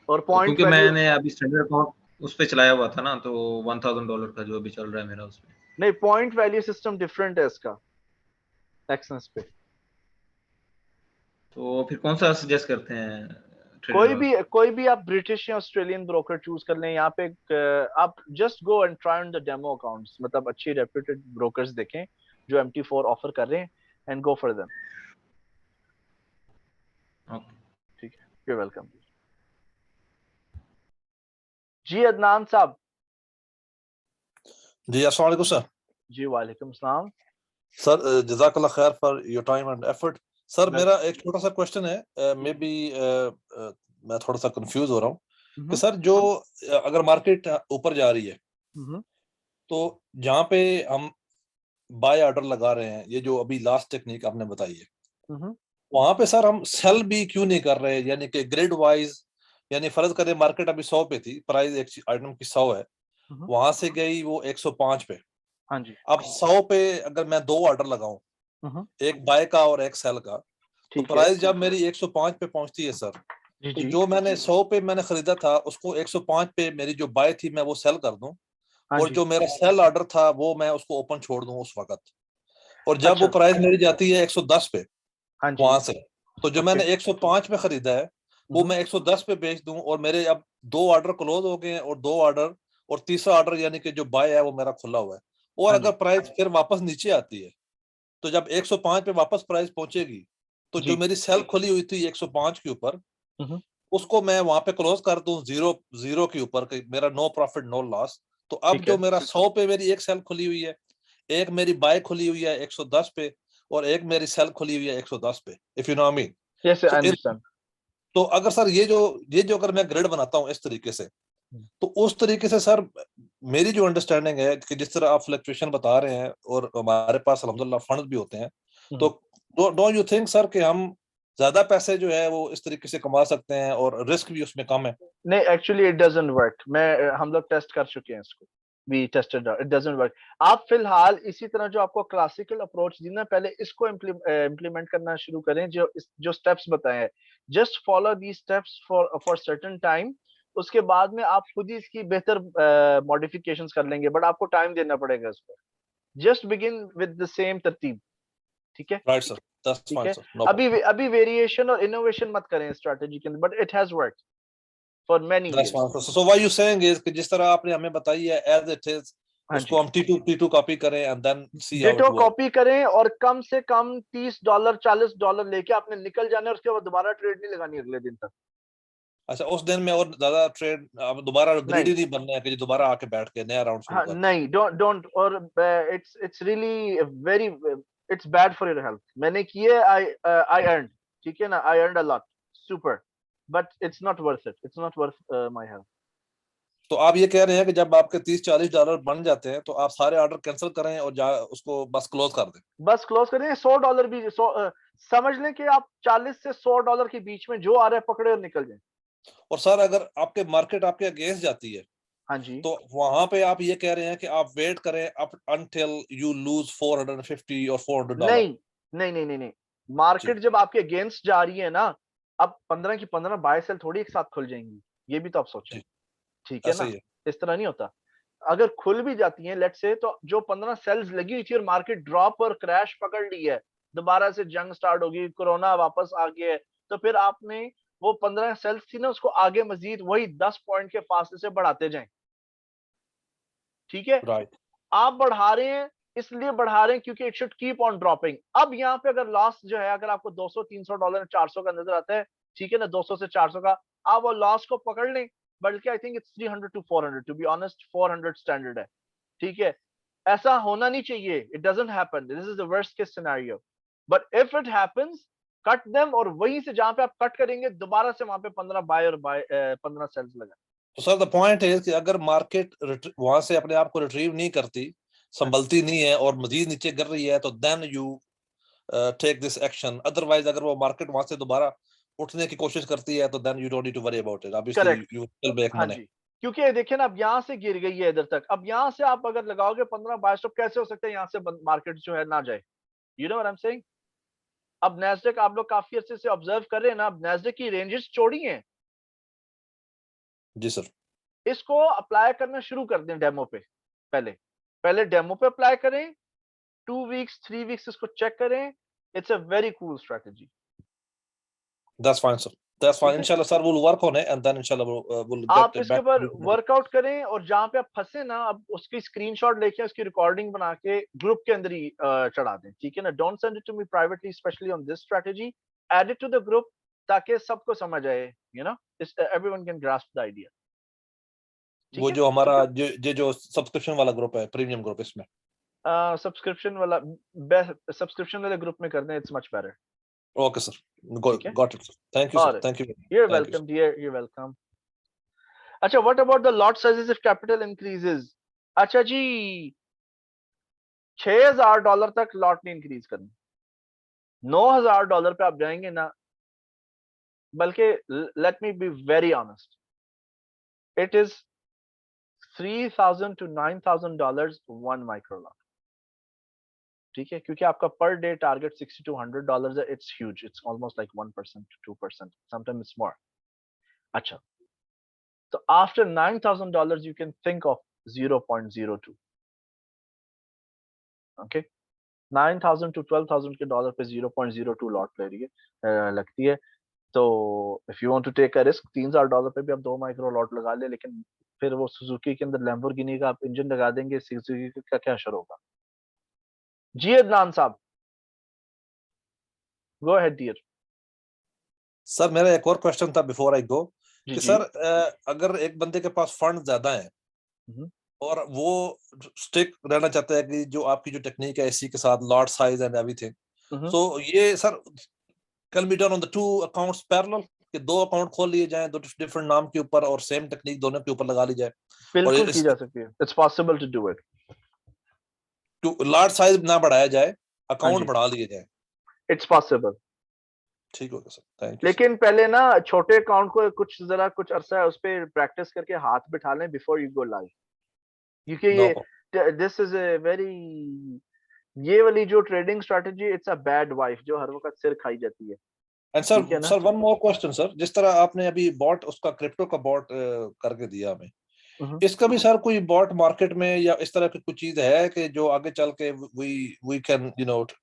और तो पॉइंट क्योंकि वैल्यू, मैंने अभी स्टैंडर्ड अकाउंट उस पे चलाया हुआ था ना, तो $1000 का जो अभी चल रहा है मेरा उसमें। नहीं, पॉइंट वैल्यू सिस्टम डिफरेंट है इसका एक्सेस पे। तो फिर कौन सा सजेस्ट करते हैं ट्रेडर वाला? कोई भी आप ब्रिटिश या ऑस्ट्रेलियन ब्रोकर चूज कर लें, यहाँ पे आप just go and try on the demo accounts, मतलब अच्छी रेप्यूटेड ब्रोकर्स देखें जो MT4 ऑफर कर रहे हैं and go for them, okay. ठीक है, यू वेलकम जी। अदनान साहब। जी अस्सलाम वालेकुम सर। जी वालेकुम सलाम सर जज़ाकल्लाह खैर for your time and effort. Sir मेरा एक छोटा सा क्वेश्चन है, मे बी मैं थोड़ा सा कंफ्यूज हो रहा हूँ। कि सर जो अगर मार्केट ऊपर जा रही है तो जहाँ पे हम बाय ऑर्डर लगा रहे हैं, ये जो अभी लास्ट टेक्निक आपने बताई है, वहां पे सर हम सेल भी क्यों नहीं कर रहे? यानी कि ग्रिड वाइज, यानी फर्ज करें मार्केट अभी 100 पे थी, प्राइस एक आइटम की 100 है, वहां से गई वो 105 पे। हाँ जी। अब 100 पे अगर मैं 2 ऑर्डर लगाऊं, एक बाय का और एक सेल का, तो ठीक है प्राइस जब मेरी 105 पे पहुंचती है सर, जी तो जी। जो मैंने 100 पे मैंने खरीदा था उसको 105 पे मेरी जो बाय थी मैं वो सेल कर दूं, हाँ और जी। जो मेरा सेल ऑर्डर था वो मैं उसको ओपन छोड़ दूं उस वक्त, और जब वो अच्छा। प्राइस मेरी जाती है 110 पे हाँ जी। वहां से, तो जो ओके। मैंने 105 में खरीदा है वो मैं 110 पे बेच दूं, और मेरे अब 2 ऑर्डर क्लोज हो गए हैं, और 2 ऑर्डर और तीसरा ऑर्डर यानी कि जो बाय है वो मेरा खुला हुआ है। और हाँ अगर जी प्राइस फिर वापस नीचे आती है, तो जब 105 पे वापस प्राइस पहुंचेगी, तो जो जी। मेरी सेल खुली हुई थी 105 के ऊपर, उसको मैं वहां पे क्लोज कर दूं जीरो जीरो के ऊपर, कि मेरा नो प्रॉफिट नो लॉस। तो अब ठीक है। जो मेरा 100 पे मेरी एक सेल खुली हुई है, एक मेरी बाय खुली हुई है 110 पे, और एक मेरी सेल खुली हुई है 110 पे, if you know me. Yes so I understand. तो अगर सर ये जो अगर मैं ग्रिड बनाता हूँ इस तरीके से, तो उस तरीके से सर मेरी जो अंडरस्टैंडिंग है कि जिस तरह आप फ्लक्चुएशन बता रहे हैं और हमारे पास अल्हम्दुलिल्लाह फंड भी होते हैं, तो डोंट यू थिंक सर कि हम ज्यादा पैसे जो है वो इस तरीके से कमा सकते हैं और रिस्क भी उसमें कम है? नहीं, एक्चुअली इट डजंट वर्क। हम लोग टेस्ट कर चुके हैं इसको। We tested it doesn't work. आप फिलहाल इसी तरह जो आपको क्लासिकल अप्रोच दी ना, पहले इसको इम्प्लीमेंट करना शुरू करें, जो स्टेप्स बताए हैं। Just follow the steps for certain time. उसके बाद में आप खुद ही इसकी बेहतर मॉडिफिकेशंस कर लेंगे, बट आपको टाइम देना पड़ेगा इस पर। Just begin with the same तरतीब। ठीक है। राइट सर, दैट्स ठीक फाइन है। सर, नो अभी प्रॉब्लम। अभी वेरिएशन और इनोवेशन मत करें स्ट्रेटेजी के अंदर, but it has worked for many that's years. Fine sir. So what you saying is कि जिस तरह आपने हमें बताई है एज इट इज, हाँ जी। उसको हम टी टू कॉपी करें and then see how it ditto work. Copy करें, और कम से कम $30 $40 लेके आपने निकल जाना है, उसके बाद दोबारा ट्रेड नहीं लगानी अगले दिन तक। अच्छा, उस दिन में और ज्यादा ट्रेड, अब दोबारा नहीं। ग्रीडी नहीं बनना है कि दोबारा आके बैठ के नया राउंड शुरू हाँ कर दें। नहीं, डोंट डोंट। और it's really very, it's bad for your health. मैंने किए, आई अर्न। ठीक है ना, I earn a lot. Super. But it's not worth it, it's not worth my health. तो आप ये कह रहे हैं कि जब आपके $30-40 बन जाते हैं तो आप सारे ऑर्डर कैंसिल करें और जा उसको बस क्लोज कर दें? बस क्लोज करें। $100 भी, समझ लें कि आप 40 से $100 के बीच में जो आ रहा है पकड़े और निकल जाए। और सर अगर आपके मार्केट आपके अगेंस्ट जाती है, हाँ जी। तो वहां पे आप ये कह रहे हैं कि आप वेट करें अप अनटिल यू लूज 450 और $400? नहीं नहीं नहीं नहीं नहीं। जी मार्केट जब आपके अगेंस्ट जा रही है ना, अब 15 की 15 बाय सेल थोड़ी एक साथ खुल जाएंगी। ये भी तो आप सोचें। जी, ठीक है ऐसा ना। ही है। इस तरह नहीं होता। अगर खुल भी जाती हैं लेट्स से, तो जो 15 सेल्स लगी हुई थी और मार्केट ड्रॉप और क्रैश पकड़ ली है, दोबारा से जंग स्टार्ट होगी, कोरोना वापस आ गया है, तो फिर आपने वो 15 सेल्स थी ना, उसको आगे मजीद वही 10 पॉइंट के फासले से बढ़ाते जाएं। ठीक है। राइट। आप बढ़ा रहे हैं, इसलिए बढ़ा रहे हैं क्योंकि it should keep on dropping. अब यहाँ पे अगर लॉस जो है, अगर आपको $200 $300 $400 का नजर आता है, ठीक है ना, 200 से 400 का, आप वो लॉस को पकड़ लें। बल्कि I think it's 300 to 400, to be honest 400 standard है। ठीक है। ऐसा होना नहीं चाहिए। It doesn't happen, this is the worst case scenario. But if it happens, cut them, और वहीं से जहां पे आप कट करेंगे, दोबारा से वहां पे 15 बाय और बाय 15 सेल्स लगा। तो सर द पॉइंट है कि अगर मार्केट वहां से अपने आप को रिट्रीव नहीं करती, हाँ जी। संभलती नहीं है और मजीद नीचे गिर रही है, तो then you take this action. Otherwise अगर वो मार्केट वहां से दोबारा उठने की कोशिश करती है, तो then you don't need to worry about it, obviously correct. You will make हाँ मनी। जी। क्योंकि देखिए ना, अब यहाँ से गिर गई है इधर तक, अब यहाँ से आप अगर लगाओगे 15 बाय, तो कैसे हो सकता है यहाँ से मार्केट जो है ना जाए? You know what I am saying. अब नैस्डैक आप लोग काफी अच्छे से ऑब्जर्व कर रहे हैं ना, अब नैस्डैक की रेंजेस चौड़ी हैं। जी सर। इसको अप्लाई करना शुरू कर दें डेमो पे। पहले पहले डेमो पे अप्लाई करें। 2 वीक्स 3 वीक्स इसको चेक करें। It's a very cool strategy. That's fine sir, that's fine. ठीक है। इंशाल्लाह sir will work on it and then इंशाल्लाह विल आप गेट इसके ऊपर बैक। वर्कआउट करें, और जहां पे आप फंसे ना, अब उसकी स्क्रीनशॉट लेके उसकी रिकॉर्डिंग बना के ग्रुप के अंदर ही चढ़ा दें। ठीक है ना। Don't send it to me privately, specially on this strategy. Add it to the group, ताकि सबको समझ आए, you know, everyone can grasp the idea. ठीक वो है। जो हमारा जो सब्सक्रिप्शन वाला ग्रुप है, प्रीमियम ग्रुप, इसमें? सब्सक्रिप्शन वाले ग्रुप में कर दें, it's much better. Okay sir, ठीक है। Got it sir, thank you sir, और thank you, you're thank you. welcome dear, you're welcome। अच्छा, what about the lot sizes if capital increases? अच्छा जी, $6,000 तक लॉट नहीं इंक्रीज करनी, $9,000 पे आप जाएंगे ना, बल्कि let me be very honest, it is $3,000 to $9,000 one micro lot, ठीक है, क्योंकि आपका पर डे टारगेट $60 to $100 है, it's huge, it's almost like 1% to 2%, sometimes it's more. अच्छा, तो after $9,000 you can think of 0.02. Okay, 9,000 to 12,000 के डॉलर पे 0.02 लॉट ले रही है, लगती है. तो if you want to take a risk, $3,000 पे भी आप 2 माइक्रो लॉट लगा ले, लेकिन फिर वो सुजुकी के अंदर लैम्बोर्गिनी का आप इंजन लगा देंगे, सुजुकी का क्या असर होगा? जी अदनान साहब, गो अहेड डियर. सर मेरा एक और क्वेश्चन था बिफोर आई गो, कि जी. सर अगर एक बंदे के पास फंड ज्यादा है और वो स्टिक रहना चाहता है कि जो आपकी जो टेक्निक है इसी के साथ, लॉट साइज एंड एवरीथिंग, सो ये sir can be done on the two accounts parallel, कि दो अकाउंट खोल लिए जाएं दो डिफरेंट नाम के ऊपर और सेम टेक्निक दोनों के ऊपर लगा ली जाए? बिल्कुल की जा सकती है, it's possible to do it. Lot size ना बढ़ाया जाए, हाँ अकाउंट जी, बढ़ा लिए जाए. It's possible. ठीक होगा सर, थैंक यू. लेकिन पहले ना छोटे अकाउंट को कुछ अरसा है उस पर प्रैक्टिस करके हाथ बिठा लें बिफोर यू गो लाइव, क्योंकि नो ये दिस इज ए वेरी, ये वाली जो trading strategy, it's a bad wife जो हर वक्त सिर खाई जाती है. एंड सर, ठीक है ना? Sir one more question sir, जिस तरह आपने अभी बॉट उसका क्रिप्टो का बॉट करके दिया हमें, इसका भी सर कोई बॉट मार्केट में या इस तरह की कुछ चीज है कि जो आगे चल के we can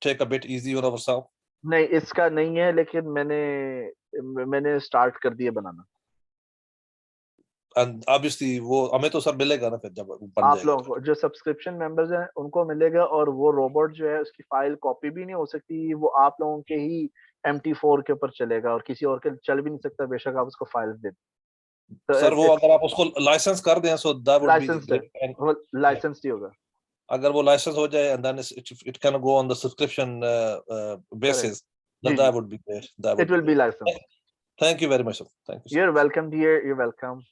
take a bit easy on ourselves? नहीं, इसका नहीं है, लेकिन मैंने स्टार्ट कर दिया बनाना. एंड ऑब्वियसली वो हमें तो सर मिलेगा ना फिर जब बन आप जाएगा लोगों को जो सब्सक्रिप्शन मेंबर्स हैं उनको मिलेगा, और वो रोबोट जो है उसकी फाइल कॉपी भी नहीं हो सकती, वो आप लोगों के ही MT4 के ऊपर चलेगा और किसी और के चल भी नहीं सकता, बेशक आप उसको फाइल दे. तो सर. वो इट्स अगर आप उसको लाइसेंस कर दें so that would be license है, ग्रेट. वो लाइसेंस ही होगा. अगर वो लाइसेंस हो जाए and then it can go on the subscription correct. Basis, जी दैट जी, would be great, that it would be will be great. License. Thank you very much sir, thank you you are sir. Welcome dear, you welcome.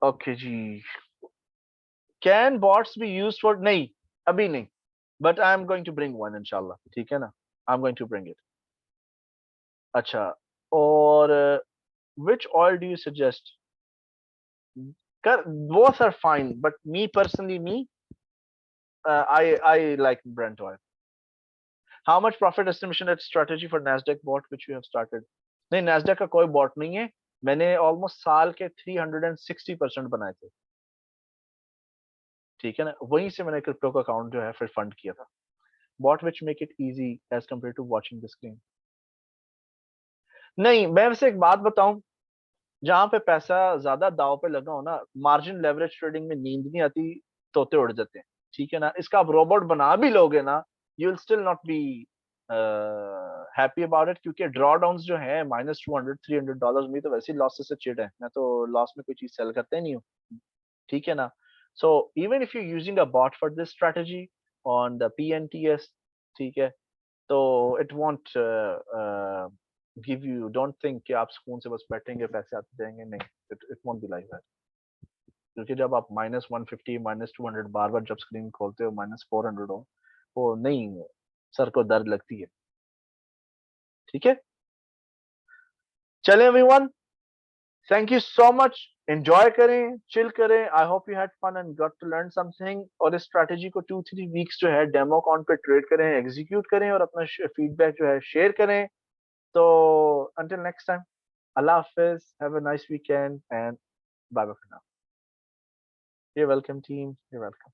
Okay जी. Can bots be used for, नहीं अभी नहीं, but I am going to bring one इंशाल्लाह, ठीक है ना, I am going to bring it. अच्छा, और which oil do you suggest? Both are fine, but me personally, I like Brent oil. How much profit estimation at strategy for NASDAQ bot which you have started? नहीं, NASDAQ का कोई bot नहीं है, मैंने almost साल के 360% बनाए थे, ठीक है ना, वहीं से मैंने क्रिप्टो का अकाउंट जो है फिर फंड किया था. Bot which make it easy as compared to watching the screen. नहीं, मैं वैसे एक बात बताऊं, जहां पे पैसा ज्यादा दाव पे लगा हो ना, मार्जिन लेवरेज ट्रेडिंग में नींद नहीं आती, तोते उड़ जाते हैं, ठीक है ना. इसका आप रोबोट बना भी लोगे ना, you will still not be happy about it, क्योंकि ड्रॉ डाउन जो है -200 $300 में, तो वैसे ही लॉसेस से चिढ़ है, मैं तो लॉस में कोई चीज सेल करते ही नहीं हूँ, ठीक है ना. So even if you using a bot for this strategy on the PNTS, ठीक है, तो it won't give you, don't think कि आप सुकून से बस बैठेंगे पैसे आते जाएंगे, नहीं, it won't be like that. क्योंकि जब आप -150 -200 बार बार जब स्क्रीन खोलते हो, -400 हो, वो नहीं, सर को दर्द लगती है, ठीक है. चले everyone, thank you so much, enjoy करें, चिल करें, I hope you had fun and got to learn something. और इस स्ट्रेटजी को 2-3 वीक्स जो है डेमो अकाउंट पे ट्रेड करें, एग्जीक्यूट करें, और अपना फीडबैक जो है शेयर करें. तो until next time, Allah Hafiz, have a nice weekend, and bye bye for now. You're welcome, team. You're welcome.